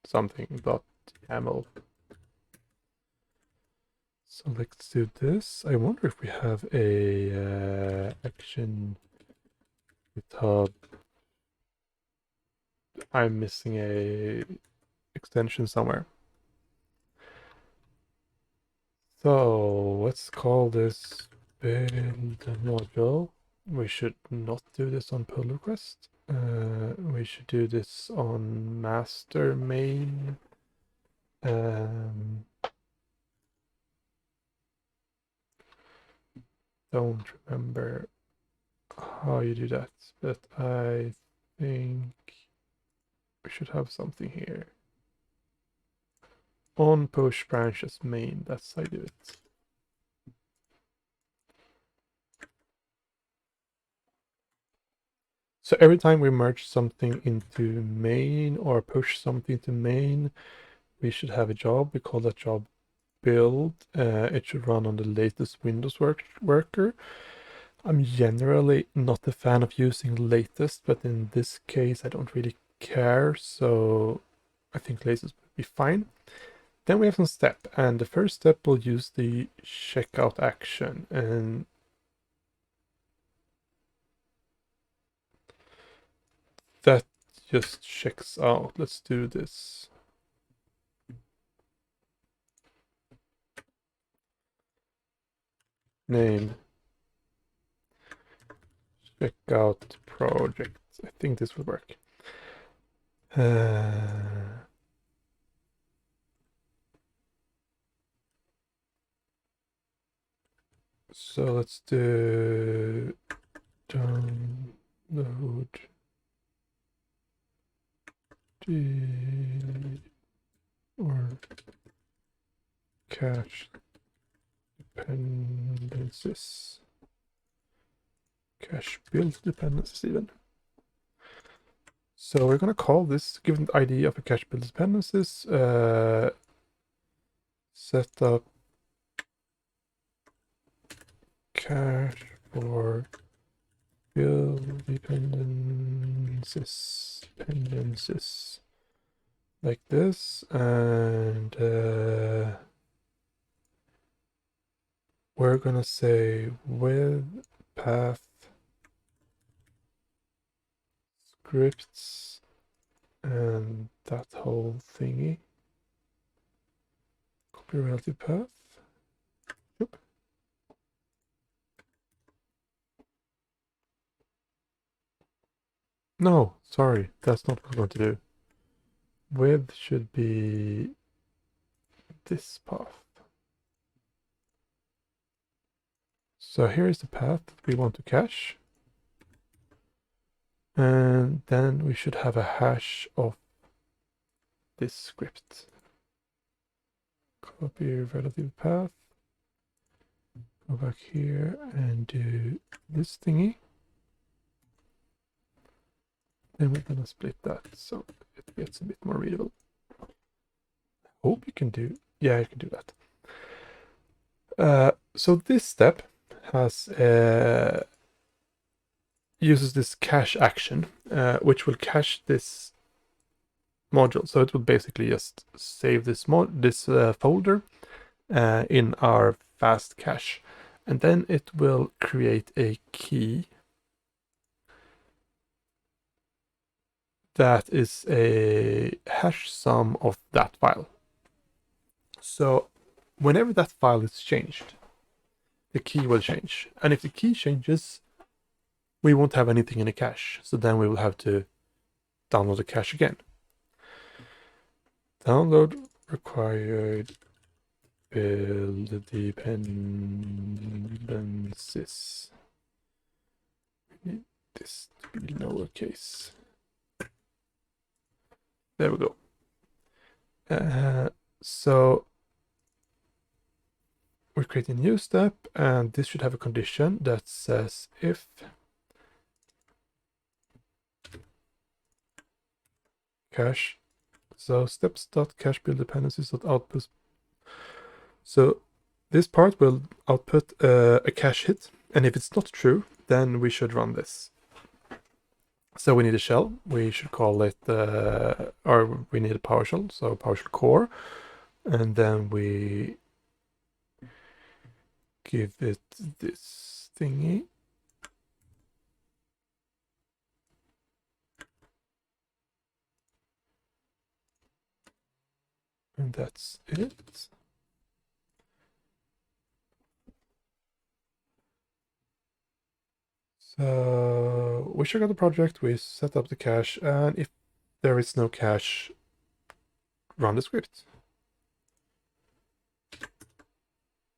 something dot YAML. So let's do this. I wonder if we have a action GitHub. I'm missing a extension somewhere. So let's call this build module. We should not do this on pull request. We should do this on master main. Don't remember how you do that, but I think we should have something here. On push branches main, that's how I do it. So every time we merge something into main or push something to main, we should have a job. We call that job build, it should run on the latest Windows worker. I'm generally not a fan of using latest, but in this case I don't really care, so I think latest would be fine. Then we have some step, and the first step will use the checkout action, and that just checks out. Let's do this. Name checkout project. I think this will work. So let's do download or cache dependencies. Cache build dependencies even. So we're going to call this, given the ID of a cache build dependencies, set up cache for build dependencies like this, and we're gonna say with path scripts and that whole thingy. Copy relative path. Yep. No, sorry, that's not what we're going to do. With should be this path. So here is the path that we want to cache. And then we should have a hash of this script. Copy relative path. Go back here and do this thingy. Then we're gonna split that so it gets a bit more readable. I hope you can do, yeah, you can do that. So this step has uses this cache action, which will cache this module. So it will basically just save this folder in our fast cache, and then it will create a key that is a hash sum of that file. So whenever that file is changed, the key will change, and if the key changes, we won't have anything in the cache. So then we will have to download the cache again. Download required build dependencies. We need this to be lowercase. There we go. So we're creating a new step, and this should have a condition that says if cache, so steps.cache build dependencies.output. So this part will output a cache hit, and if it's not true, then we should run this. So we need a shell. We should call it, or we need a PowerShell, so PowerShell core, and then we give it this thingy. And that's it. So we check out the project, we set up the cache, and if there is no cache, run the script.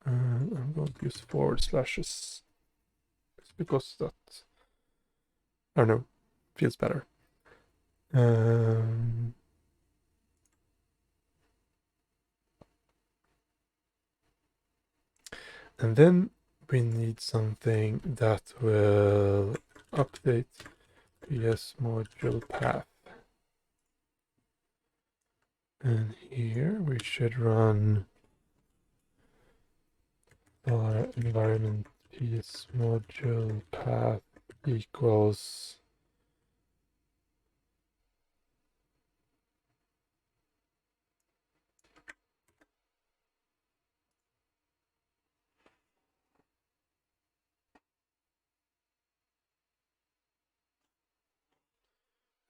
And I'm going to use forward slashes because that, I don't know, feels better. And then we need something that will update PS module path. And here we should run our environment piece module path equals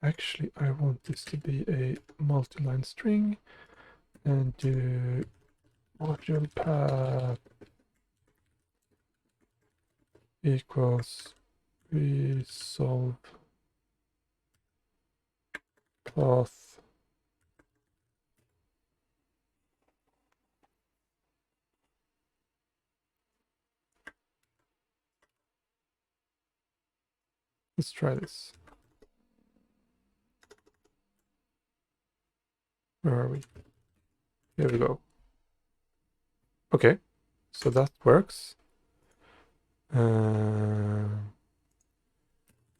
actually I want this to be a multi-line string and do module path equals resolve path let's try this. Where are we? Here we go. Okay, so that works.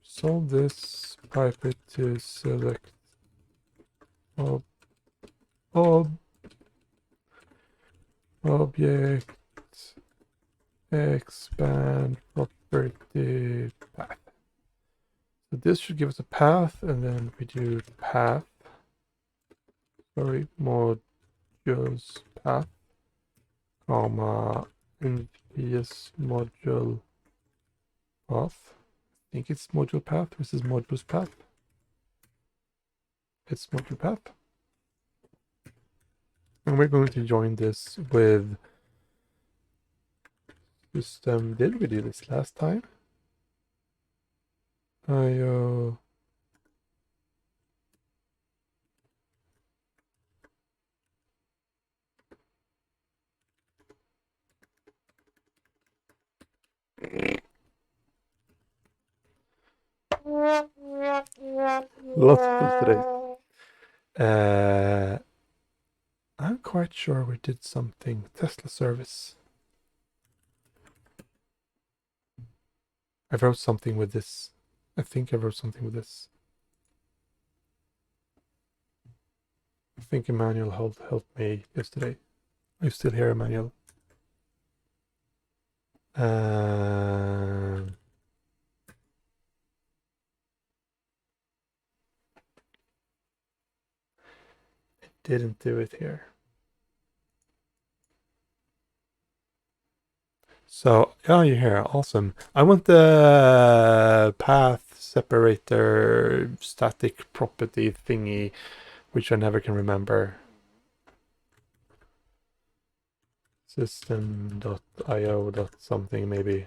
Solve this, pipe it to select object, expand property path. So this should give us a path, and then we do path. Sorry, modules path, comma, nps module path. I think it's module path. This is modules path. It's module path. And we're going to join this with system. Did we do this last time? IO. Lots of today. I'm quite sure we did something. Tesla service. I wrote something with this. I think I wrote something with this. I think Emmanuel helped me yesterday. Are you still here, Emmanuel? I didn't do it here. So, oh, you're here. Awesome. I want the path separator static property thingy, which I never can remember. System.io. something maybe.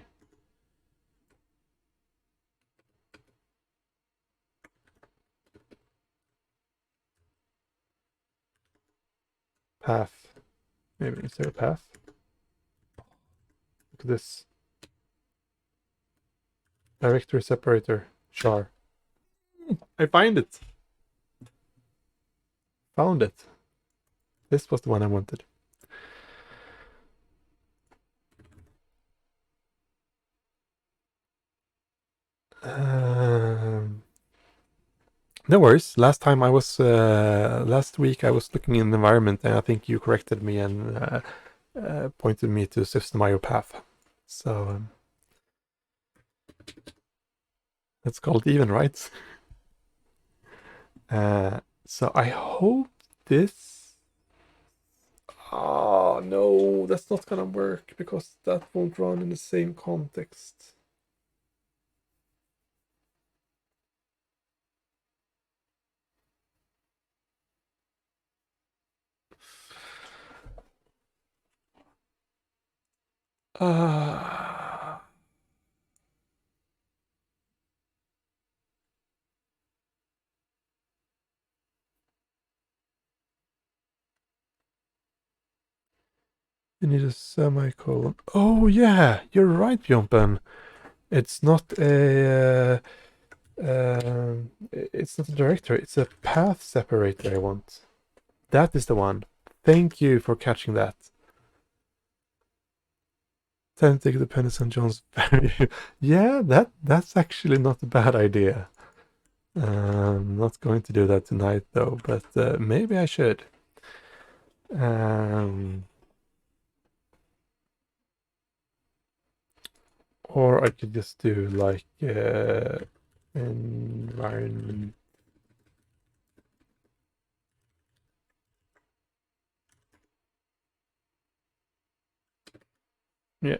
Path. Maybe is there a path? Look at this. Directory separator. Char. I find it. Found it. This was the one I wanted. No worries. Last week I was looking in the environment, and I think you corrected me and pointed me to System.io path. So let's call it even, right? So I hope this. Oh no, that's not gonna work because that won't run in the same context. You need a semicolon. Oh yeah, you're right, Bjompen. It's not a it's not a directory. It's a path separator I want. That is the one. Thank you for catching that. Time to take dependence on John's value. Yeah, that's actually not a bad idea. I'm not going to do that tonight though, but maybe I should. Or I could just do like environment. Yeah.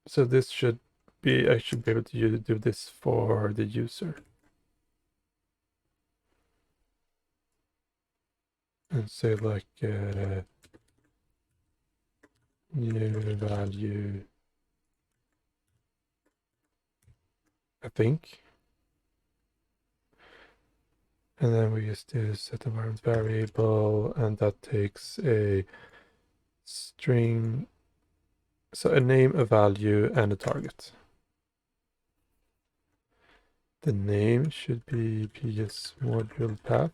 So this should be, I should be able to do this for the user. And say like new value, I think. And then we just do set environment variable, and that takes a string, so a name, a value, and a target. The name should be PS module path.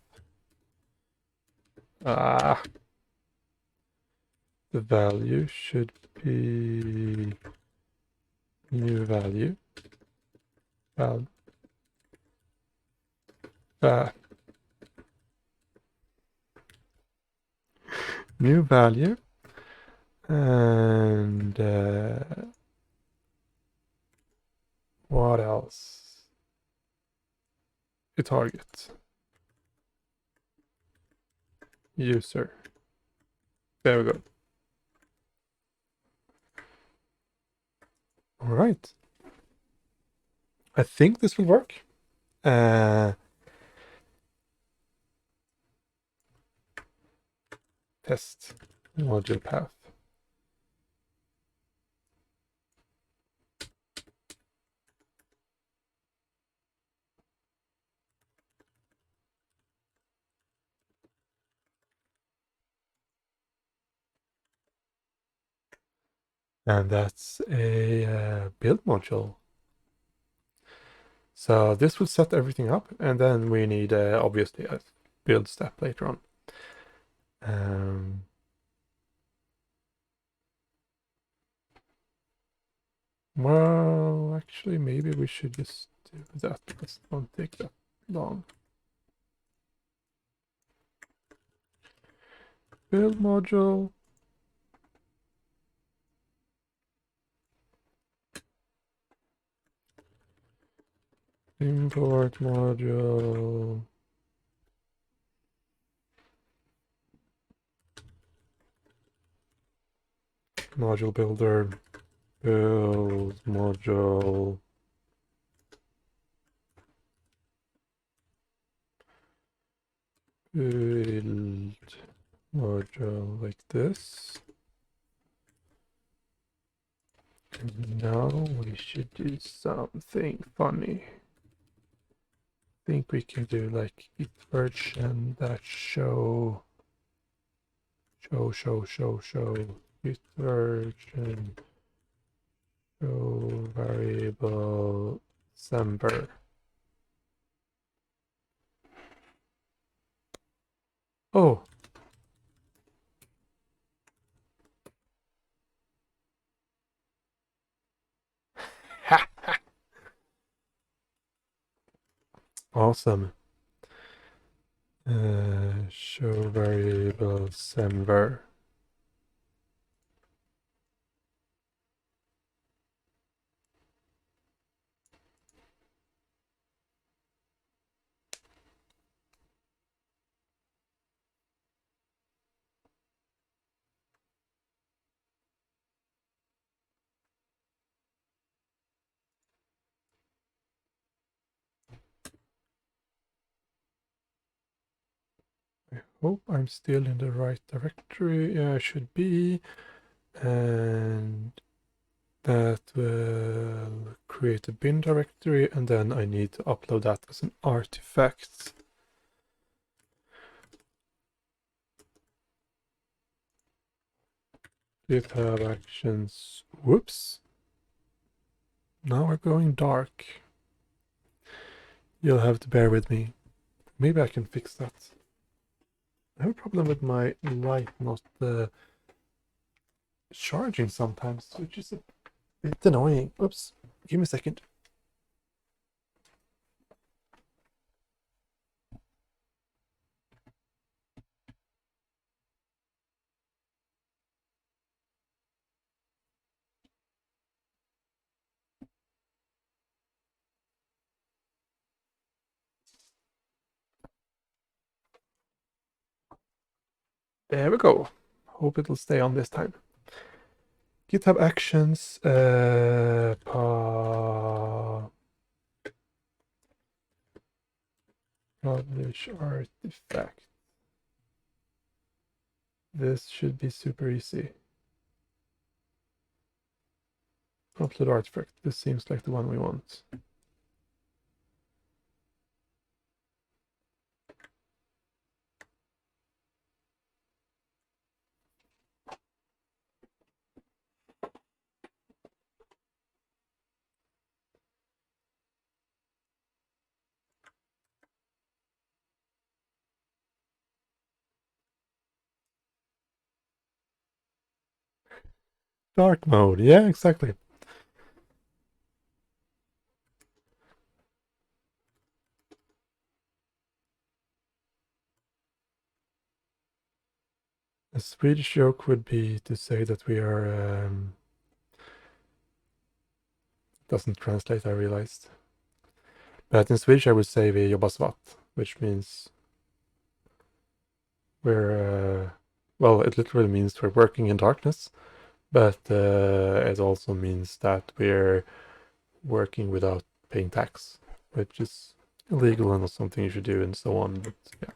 The value should be new value. New value. And what else? A target. User. There we go. All right. I think this will work. Test module path. And that's a build module. So this will set everything up, and then we need obviously a build step later on. Well, actually, maybe we should just do that. It won't take that long. Build module. Import module. Module builder. Build module. Build module like this. And now we should do something funny. I think we can do like git version that show git version show variable semver. Oh. Awesome. Show variable semver. I hope I'm still in the right directory. Yeah, I should be. And that will create a bin directory, and then I need to upload that as an artifact. GitHub Actions. Whoops. Now we're going dark. You'll have to bear with me. Maybe I can fix that. I have a problem with my light not charging sometimes, which is a bit annoying. Oops. Give me a second. There we go. Hope it'll stay on this time. GitHub Actions, publish artifact. This should be super easy. Upload artifact. This seems like the one we want. Dark mode. Yeah, exactly. A Swedish joke would be to say that we are... doesn't translate, I realized. But in Swedish I would say vi jobbar svart, which means we're... well, it literally means we're working in darkness, but it also means that we're working without paying tax, which is illegal and not something you should do and so on, but yeah.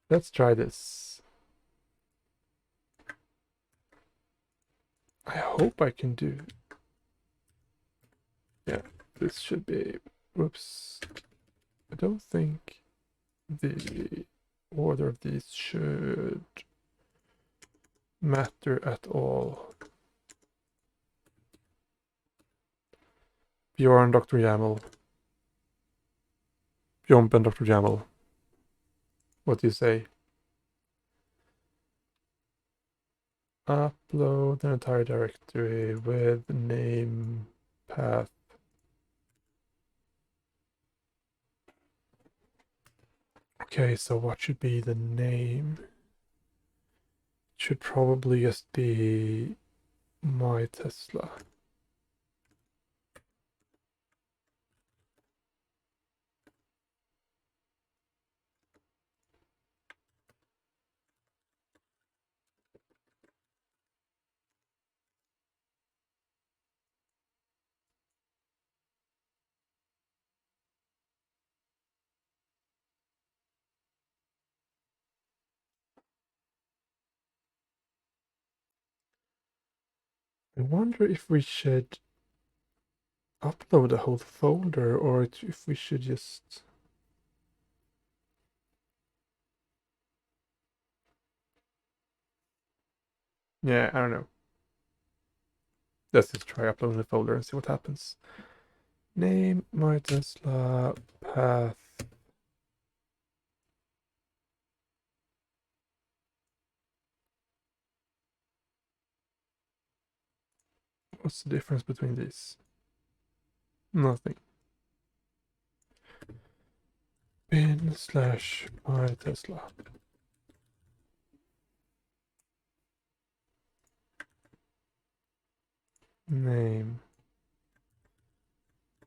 Let's try this. I hope I can do... yeah, this should be... whoops. I don't think the order of these should matter at all. Bjorn, Dr. Yaml. Jomp and Dr. Yaml. What do you say? Upload an entire directory with name, path. Okay, so what should be the name? It should probably just be my Tesla. I wonder if we should upload a whole folder or if we should just... yeah, I don't know. Let's just try uploading the folder and see what happens. Name, my Tesla, path. What's the difference between these? Nothing. Bin slash my Tesla. Name.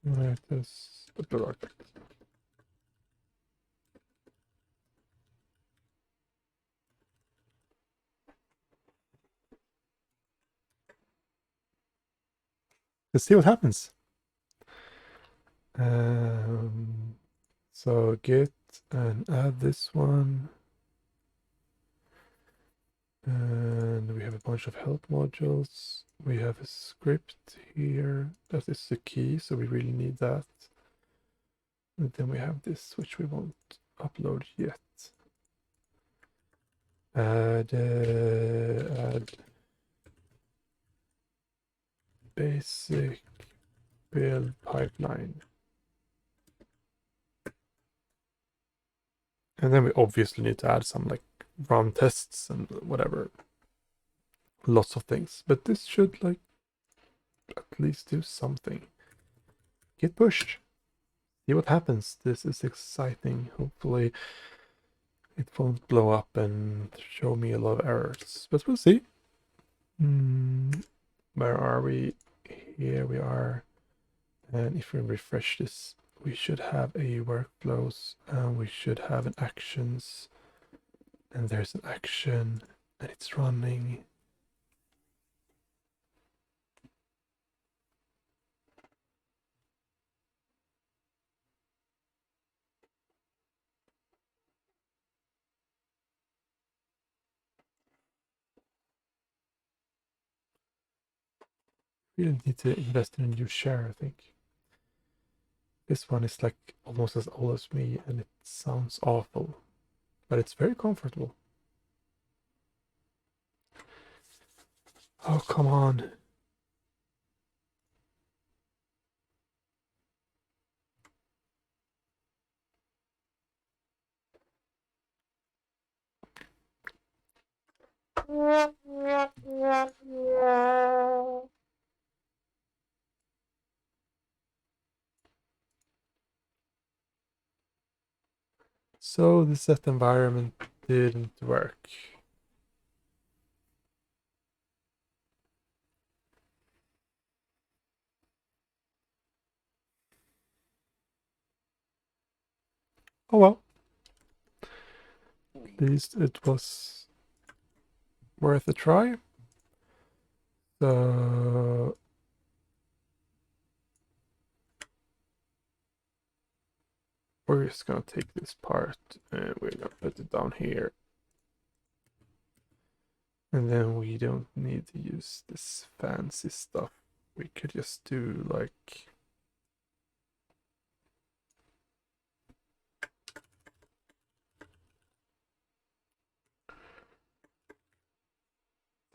My Tesla. Let's see what happens. So git and add this one. And we have a bunch of help modules. We have a script here. That is the key, so we really need that. And then we have this, which we won't upload yet. Add basic build pipeline. And then we obviously need to add some like run tests and whatever. Lots of things. But this should like at least do something. Get pushed. See what happens. This is exciting. Hopefully it won't blow up and show me a lot of errors. But we'll see. Where are we? Here we are. And if we refresh this, we should have a workflows, and we should have an actions, and there's an action, and it's running. We don't need to invest in a new share, I think. This one is like almost as old as me, and it sounds awful, but it's very comfortable. Oh, come on. So the set environment didn't work. Oh well. At least it was worth a try. So we're just gonna take this part and we're gonna put it down here. And then we don't need to use this fancy stuff. We could just do like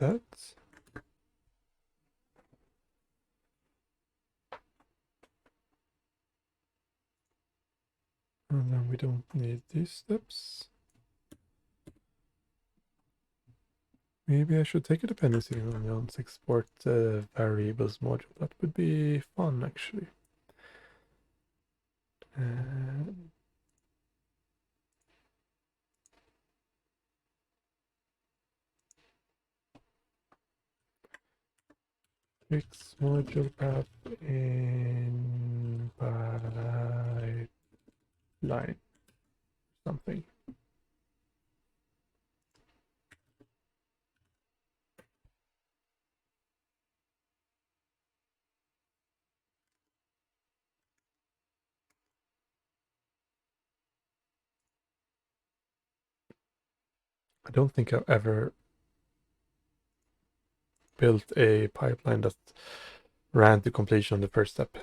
that. And then we don't need these steps. Maybe I should take a dependency on the export variables module. That would be fun, actually. Fix module path in pipeline something. I don't think I've ever built a pipeline that ran to completion on the first step.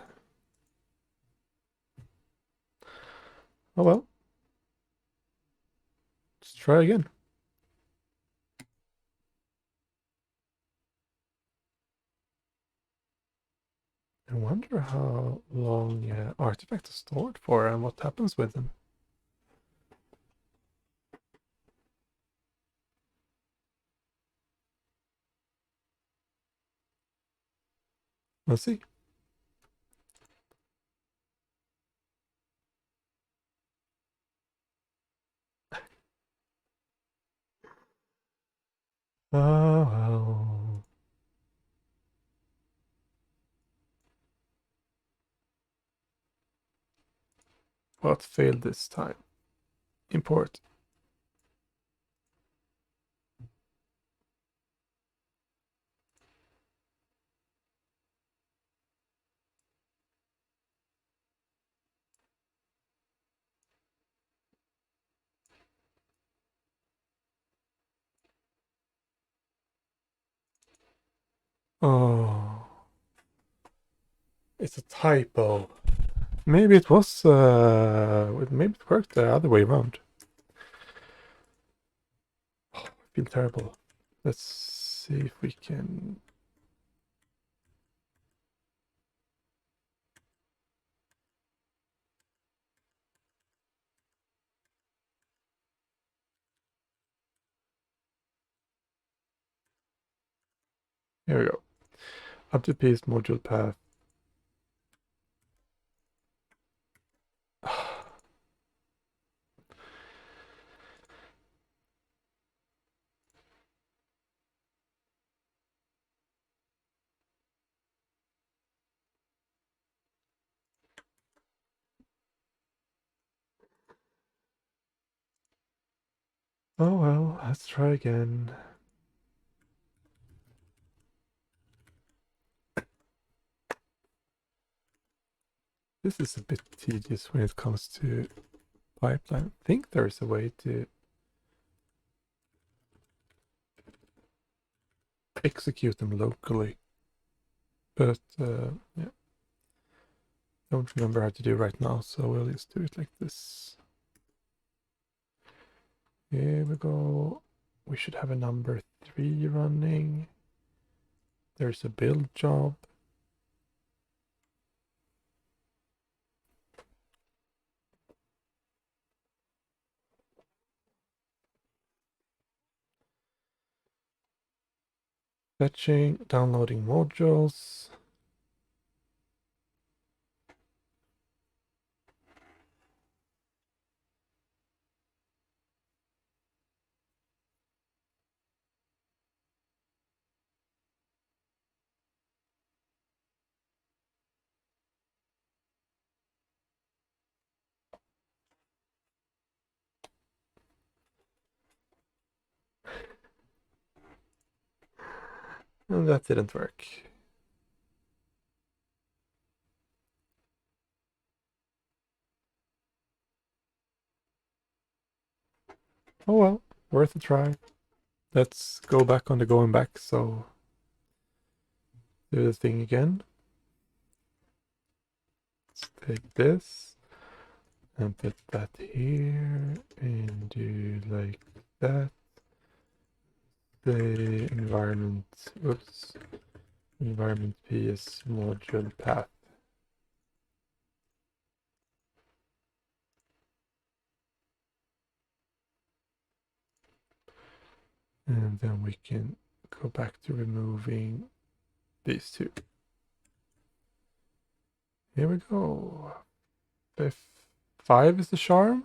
Oh well. Let's try again. I wonder how long artifacts are stored for and what happens with them. We'll see. Oh well. What failed this time? Import. Oh, it's a typo. Maybe it was, maybe it worked the other way around. Oh, I feel terrible. Let's see if we can. Here we go. Up to paste module path. Oh well, let's try again. This is a bit tedious when it comes to pipeline. I think there's a way to execute them locally, but yeah, don't remember how to do right now, so we'll just do it like this. Here we go. We should have a number 3 running. There's a build job. Fetching, downloading modules. And that didn't work. Oh well, worth a try. Let's go back on the going back, so do the thing again. Let's take this and put that here and do like that. The environment, oops, environment PS module path. And then we can go back to removing these two. Here we go. F5 is the charm.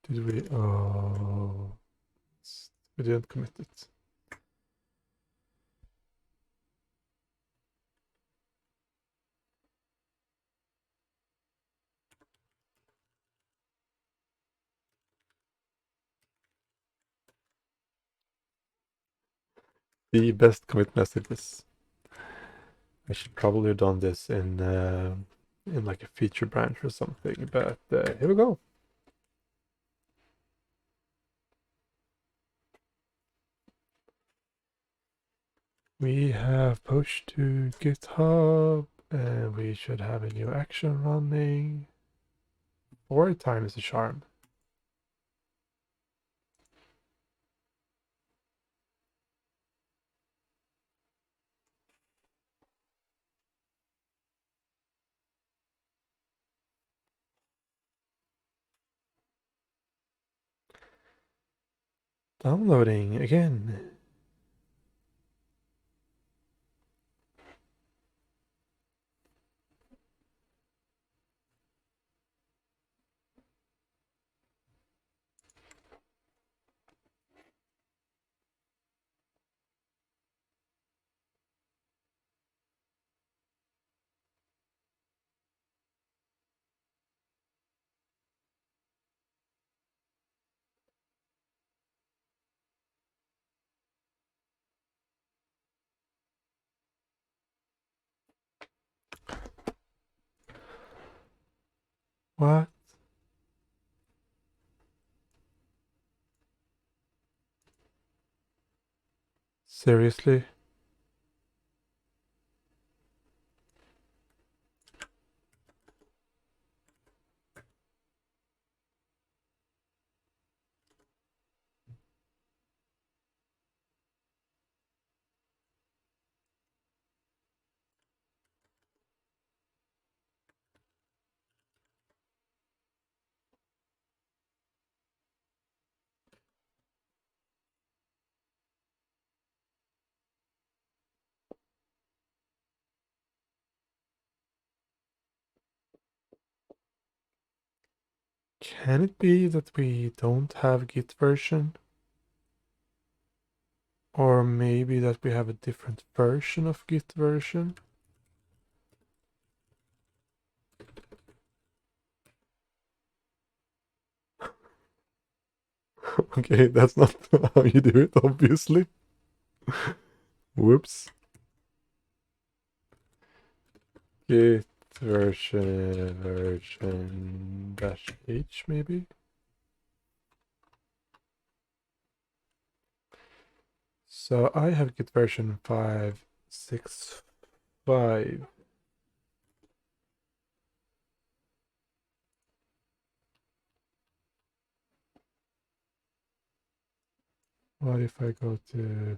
Did we? Oh, we didn't commit it. The best commit messages. I should probably have done this in like a feature branch or something, but here we go. We have pushed to GitHub, and we should have a new action running. 4 times the charm. Downloading again. What? Seriously? Can it be that we don't have Git version? Or maybe that we have a different version of Git version? Okay, that's not how you do it, obviously. Whoops. Git version dash h maybe. So I have git version 5.6.5. What if I go to,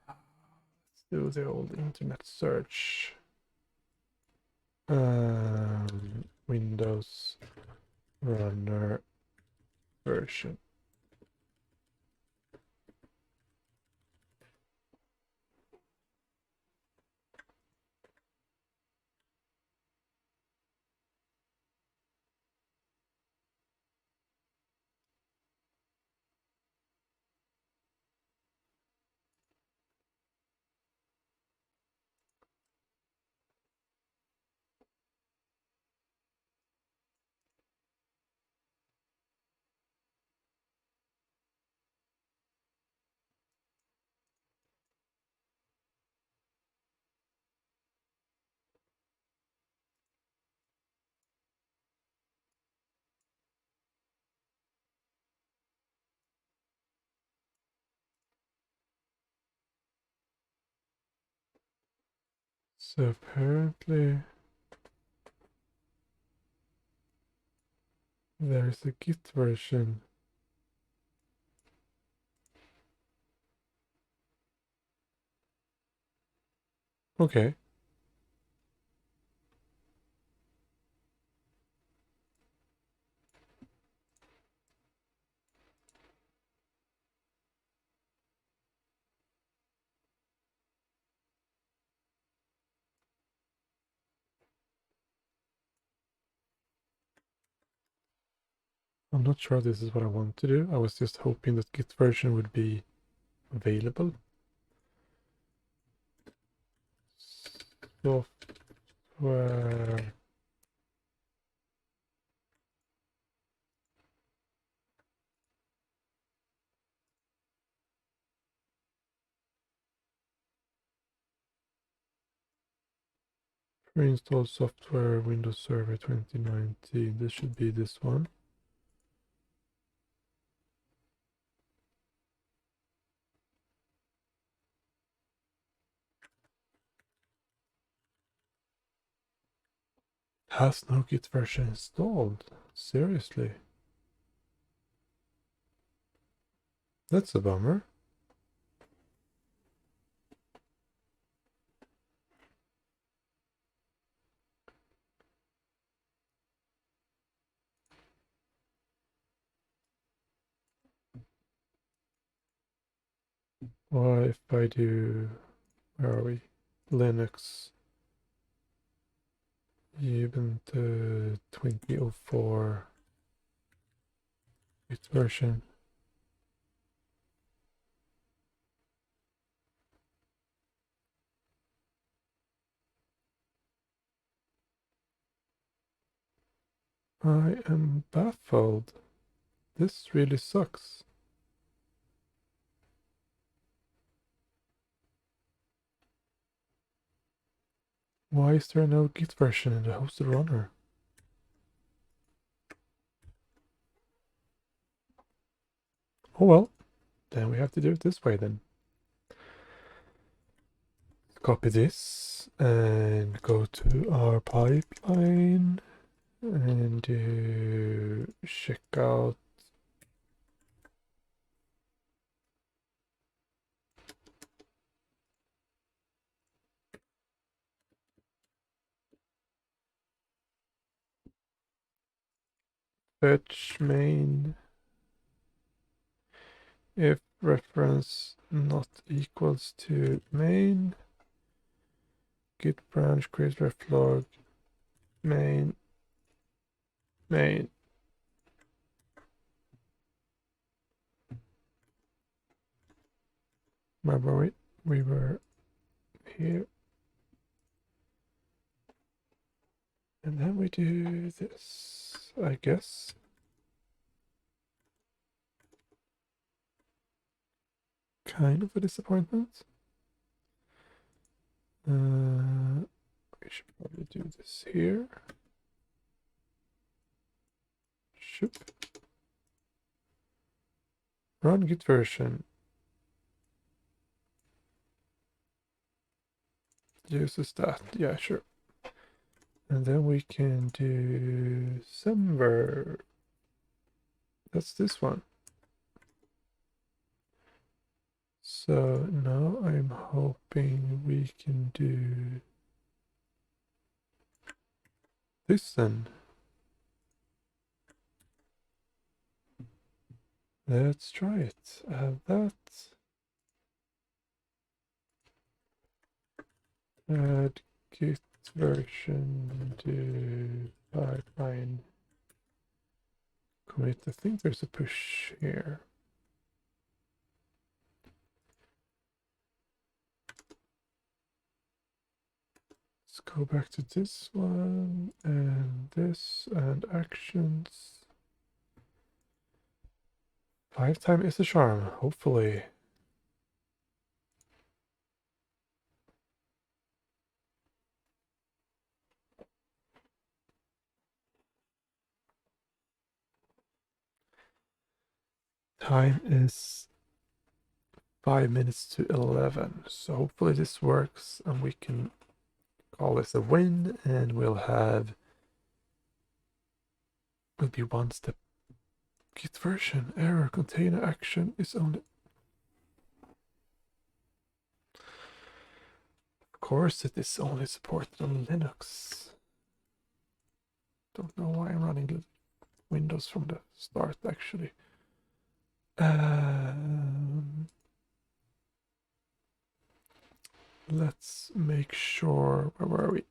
let's do the old internet search. Windows runner version. So apparently there's a Git version. Okay. I'm not sure this is what I want to do. I was just hoping that Git version would be available. Software. Reinstall software Windows Server 2019. This should be this one. Has no Git version installed. Seriously. That's a bummer. What if I do, where are we? Linux Ubuntu 2004 Git version. I am baffled. This really sucks. Why is there no Git version in the hosted runner? Oh well, then we have to do it this way then. Copy this and go to our pipeline and do check out fetch main if reference not equals to main, git branch create reflog main. Remember we were here. And then we do this, I guess. kind of a disappointment. We should probably do this here. Shoop. Run git version. Uses that. Yeah, sure. And then we can do Semver. That's this one. So now I'm hoping we can do this then. Let's try it. Add that. Add git version to pipeline commit. I think there's a push here. Let's go back to this one and this and actions. 5 time is a charm, hopefully. Time is 5 minutes to 11. So hopefully this works and we can call this a win and we'll be one step. Git version error container action is only. Of course it is only supported on Linux. Don't know why I'm running Windows from the start actually. Let's make sure, where were we?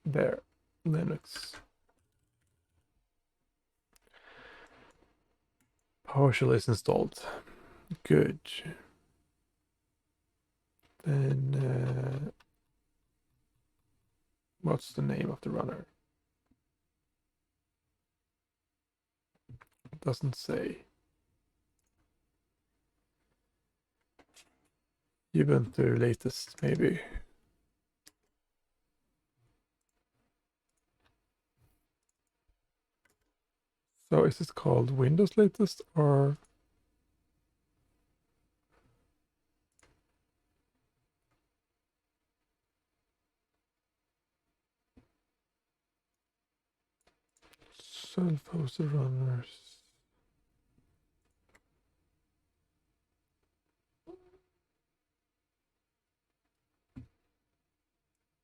There, Linux. PowerShell is installed. Good. Then, what's the name of the runner? It doesn't say. Ubuntu latest, maybe. So is it called Windows latest or? Self-hosted runners.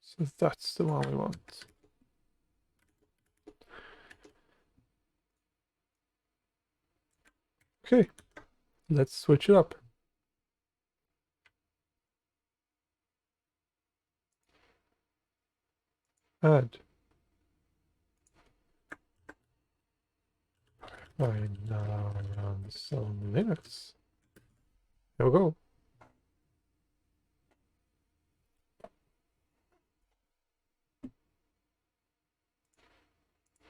So that's the one we want. Okay, let's switch it up. Add. I now run some Linux. There we go.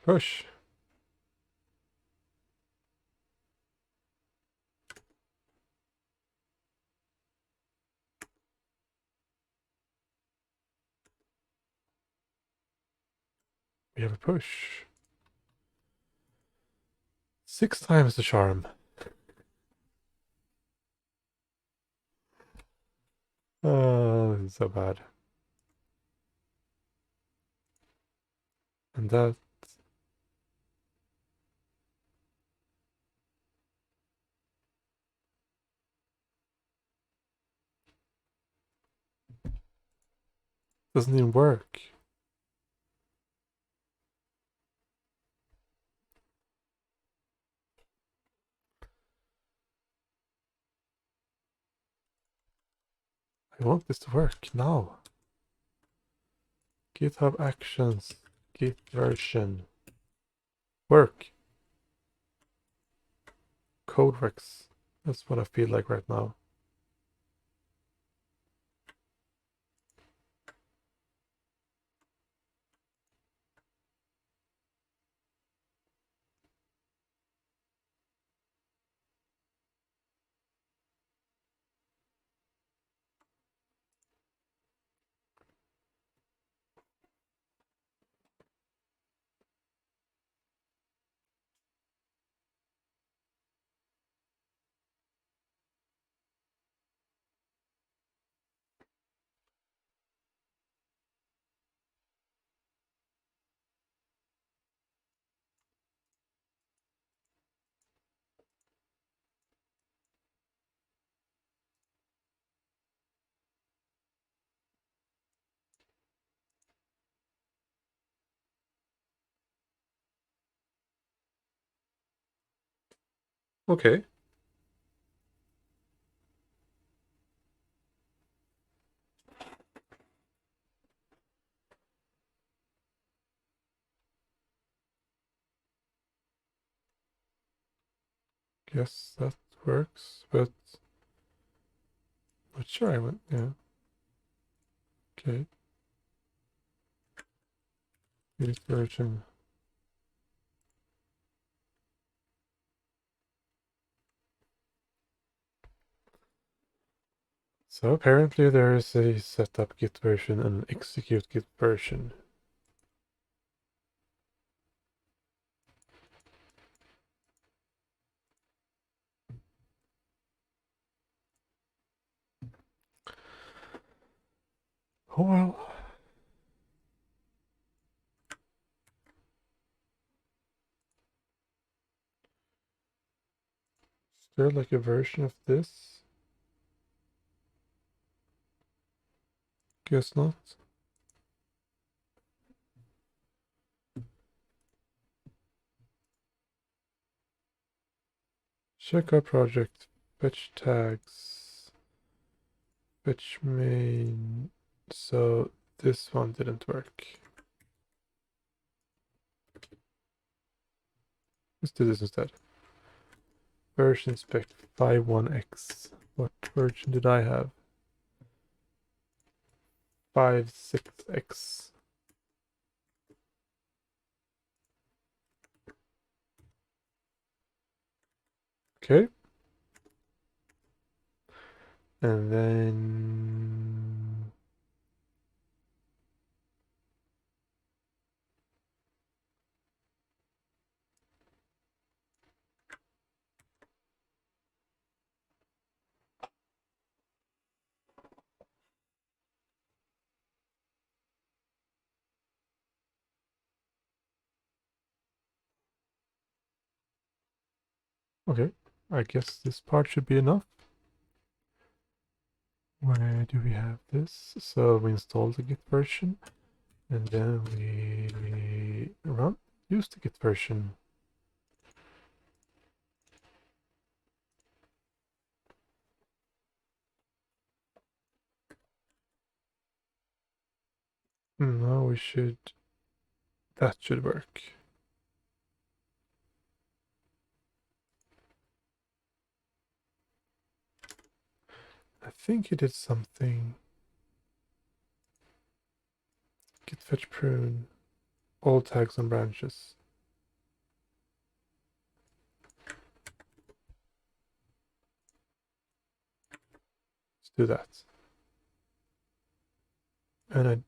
Push. We have a push. 6 times the charm. Oh, this is so bad. And that. Doesn't even work. I want this to work now. GitHub Actions, Git version. Work. Coderex. That's what I feel like right now. Okay. Guess that works, but not sure I went. Yeah. Okay. Git version. So apparently there is a setup Git version and execute Git version. Oh well. Is there like a version of this? Guess not. Check our project. Fetch tags. Fetch main. So this one didn't work. Let's do this instead. Version spec 51x. What version did I have? 56x. Okay. And then okay, I guess this part should be enough. Where do we have this? So we install the Git version and then we use the Git version. Now that should work. I think it did something. Git fetch prune, all tags and branches. Let's do that. And I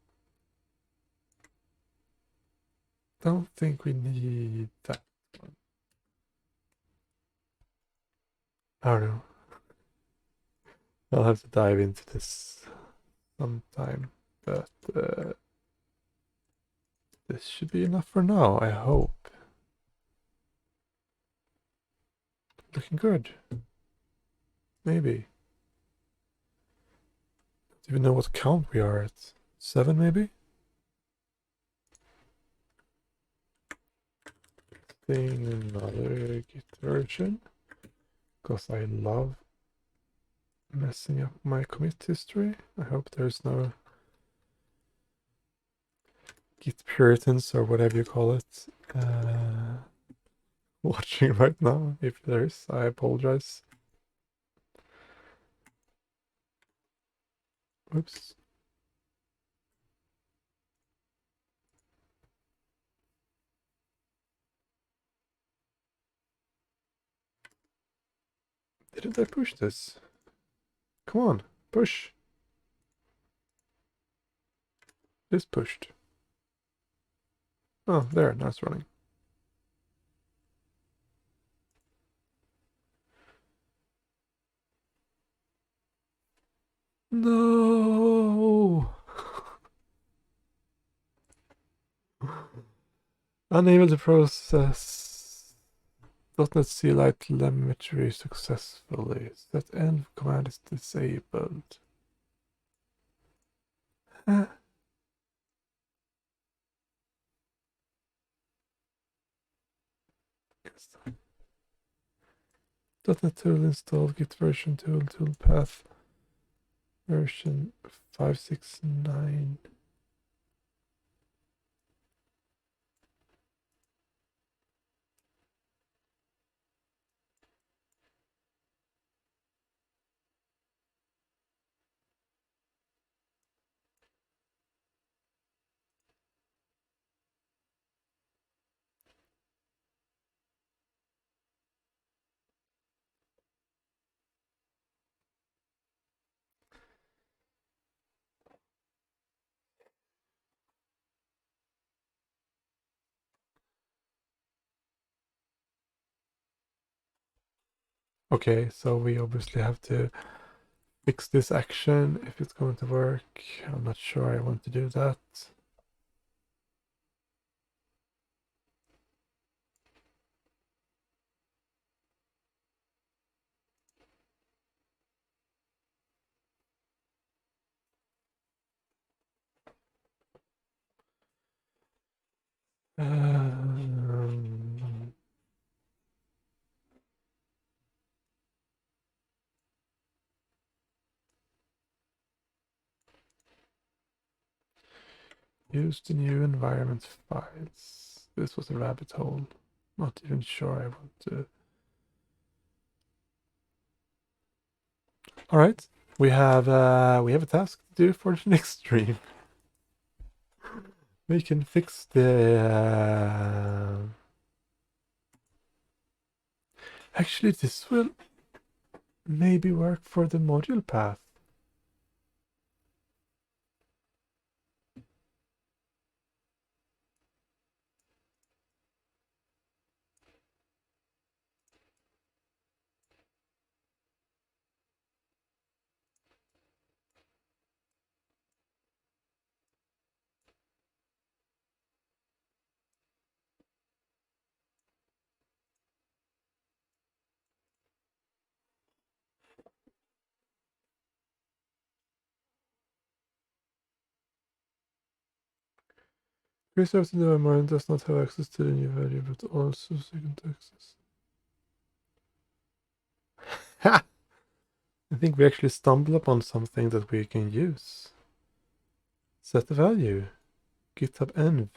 don't think we need that one. I don't know. I'll have to dive into this sometime, but this should be enough for now, I hope. Looking good. Maybe. Don't even know what count we are at. 7 maybe? Thing another Git version. Because I love messing up my commit history. I hope there's no Git Puritans or whatever you call it watching right now. If there is, I apologize. Oops. Didn't I push this? Come on, push. This pushed. Oh, there, now it's running. No! Unable to process .NET CLI telemetry successfully. That env command is disabled. .NET tool installed, git version tool, toolpath version 569. Okay, so we obviously have to fix this action if it's going to work. I'm not sure I want to do that. Um, use the new environment files. This was a rabbit hole. Not even sure I want to. All right, we have a task to do for the next stream. We can fix the. Actually, this will maybe work for the module path. Reserves in the environment does not have access to the new value, but also second access. Ha! I think we actually stumbled upon something that we can use. Set the value. GitHub env.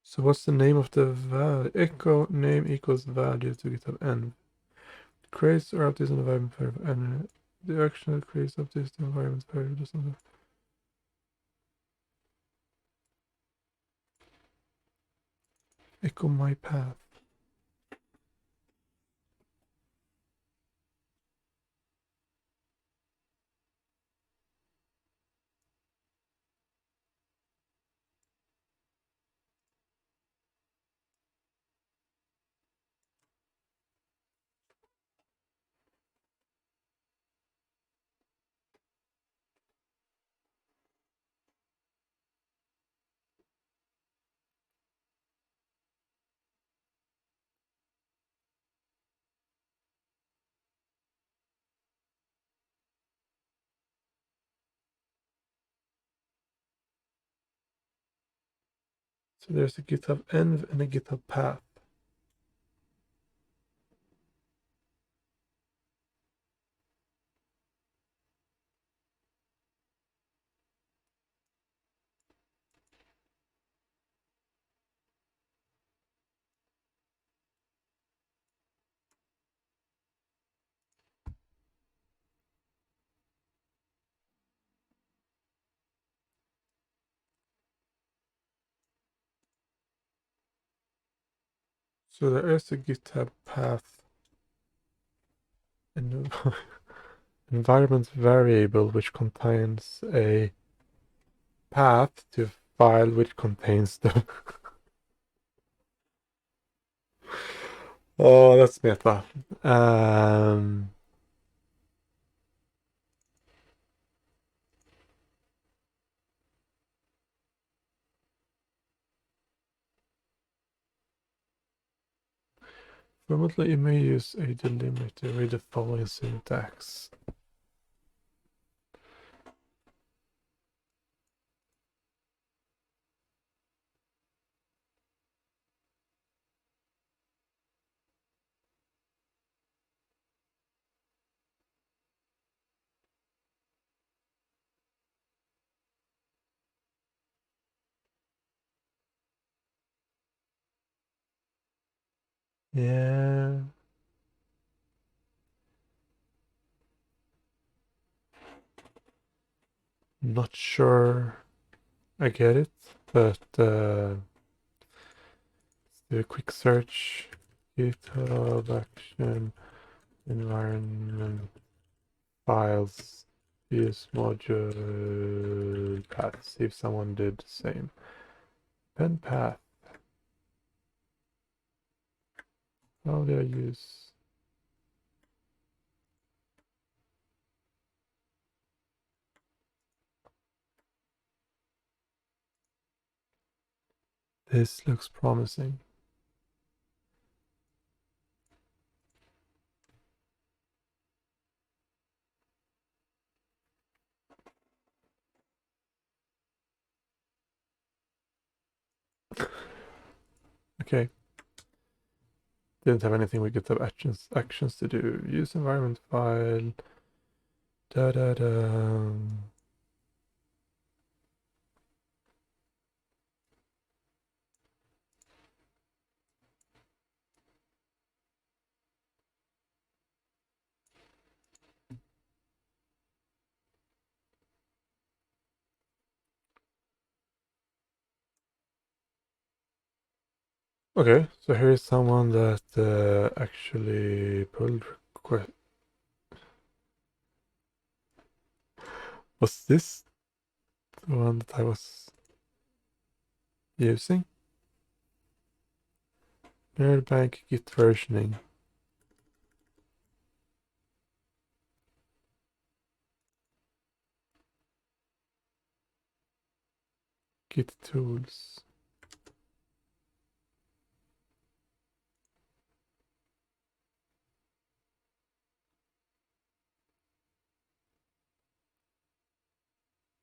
So what's the name of the value? Echo name equals value to GitHub env. Creates or updates an environment variable and the action that creates updates the environment variable does not have. Echo my path. So there's a GitHub env and a GitHub path. So there is a GitHub path and environment variable which contains a path to file which contains the. Oh, that's meta. Frequently, you may use a delimiter with the following syntax. Yeah. Not sure I get it, but do a quick search. GitHub action environment files use module path. See if someone did the same. Pen path. How do I use? This looks promising. Okay. Didn't have anything with GitHub actions to do. Use environment file. Da da da. Okay, so here is someone that actually pulled request. Was this the one that I was using? Nerdbank Git versioning. Git tools.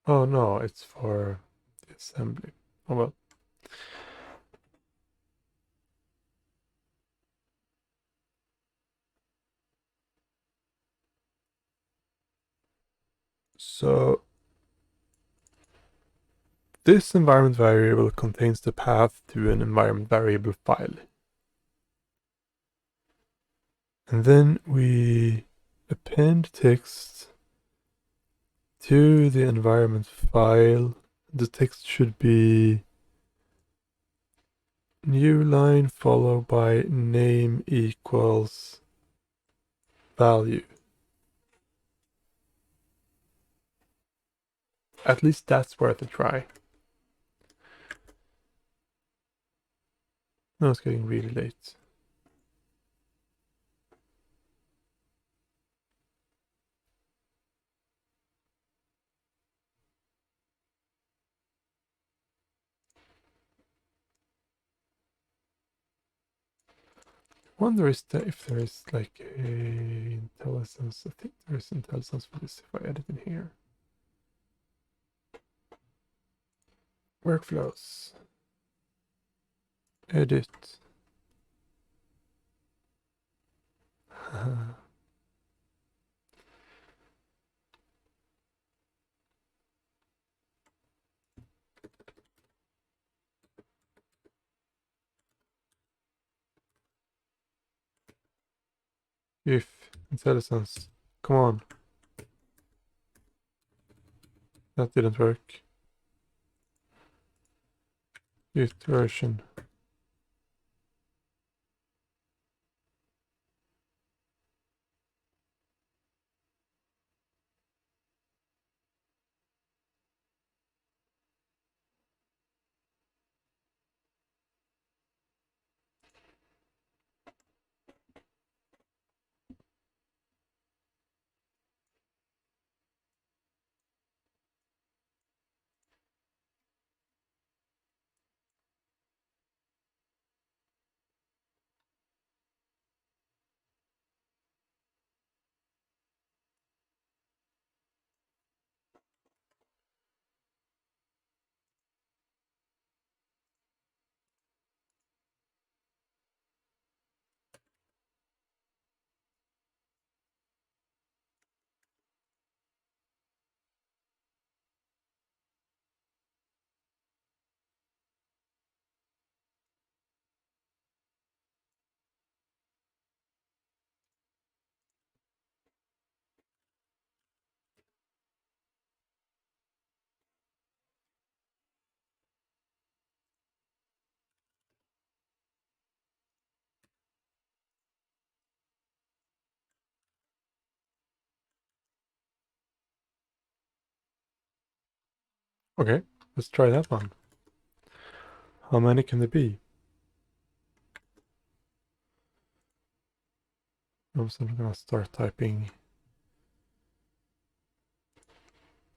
Oh no, it's for the assembly. Oh well. So this environment variable contains the path to an environment variable file. And then we append text to the environment file. The text should be new line followed by name equals value. At least that's worth a try. No, it's getting really late. Wonder is that if there is like a IntelliSense. I think there is IntelliSense for this if I edit in here. Workflows. Edit. If IntelliSense. Come on. That didn't work. Git version. Okay, let's try that one. How many can there be? I'm gonna start typing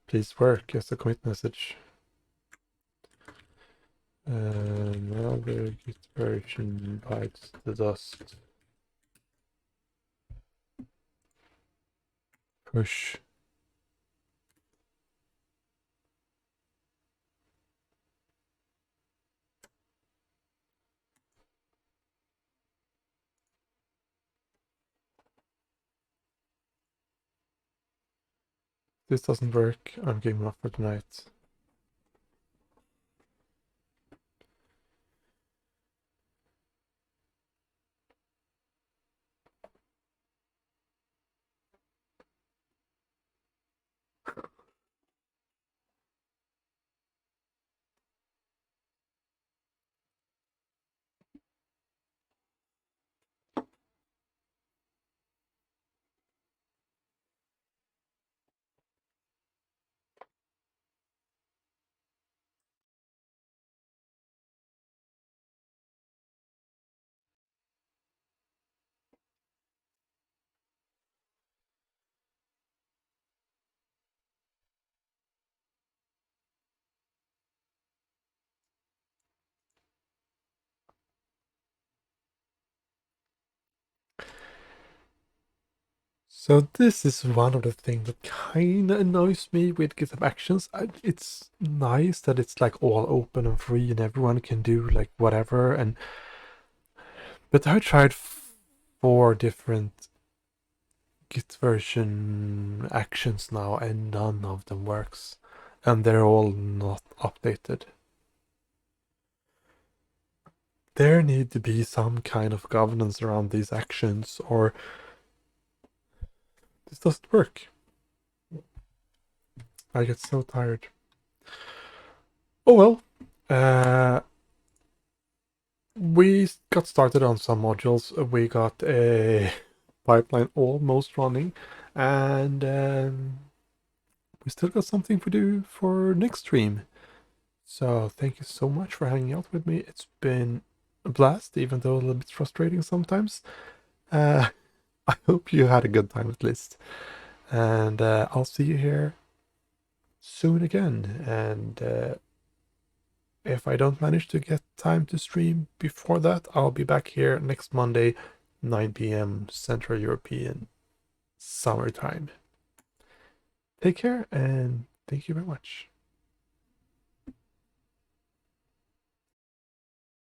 please work as a commit message. Another Git version bites the dust. Push. This doesn't work. I'm giving up for tonight. So this is one of the things that kind of annoys me with GitHub Actions. It's nice that it's like all open and free and everyone can do like whatever. But I tried 4 different Git version actions now and none of them works. And they're all not updated. There need to be some kind of governance around these actions or this doesn't work. I get so tired. Oh well. We got started on some modules. We got a pipeline almost running, and we still got something to do for next stream. So thank you so much for hanging out with me. It's been a blast, even though a little bit frustrating sometimes. I hope you had a good time at least. And I'll see you here soon again. And if I don't manage to get time to stream before that, I'll be back here next Monday, 9 p.m. Central European Summertime. Take care and thank you very much.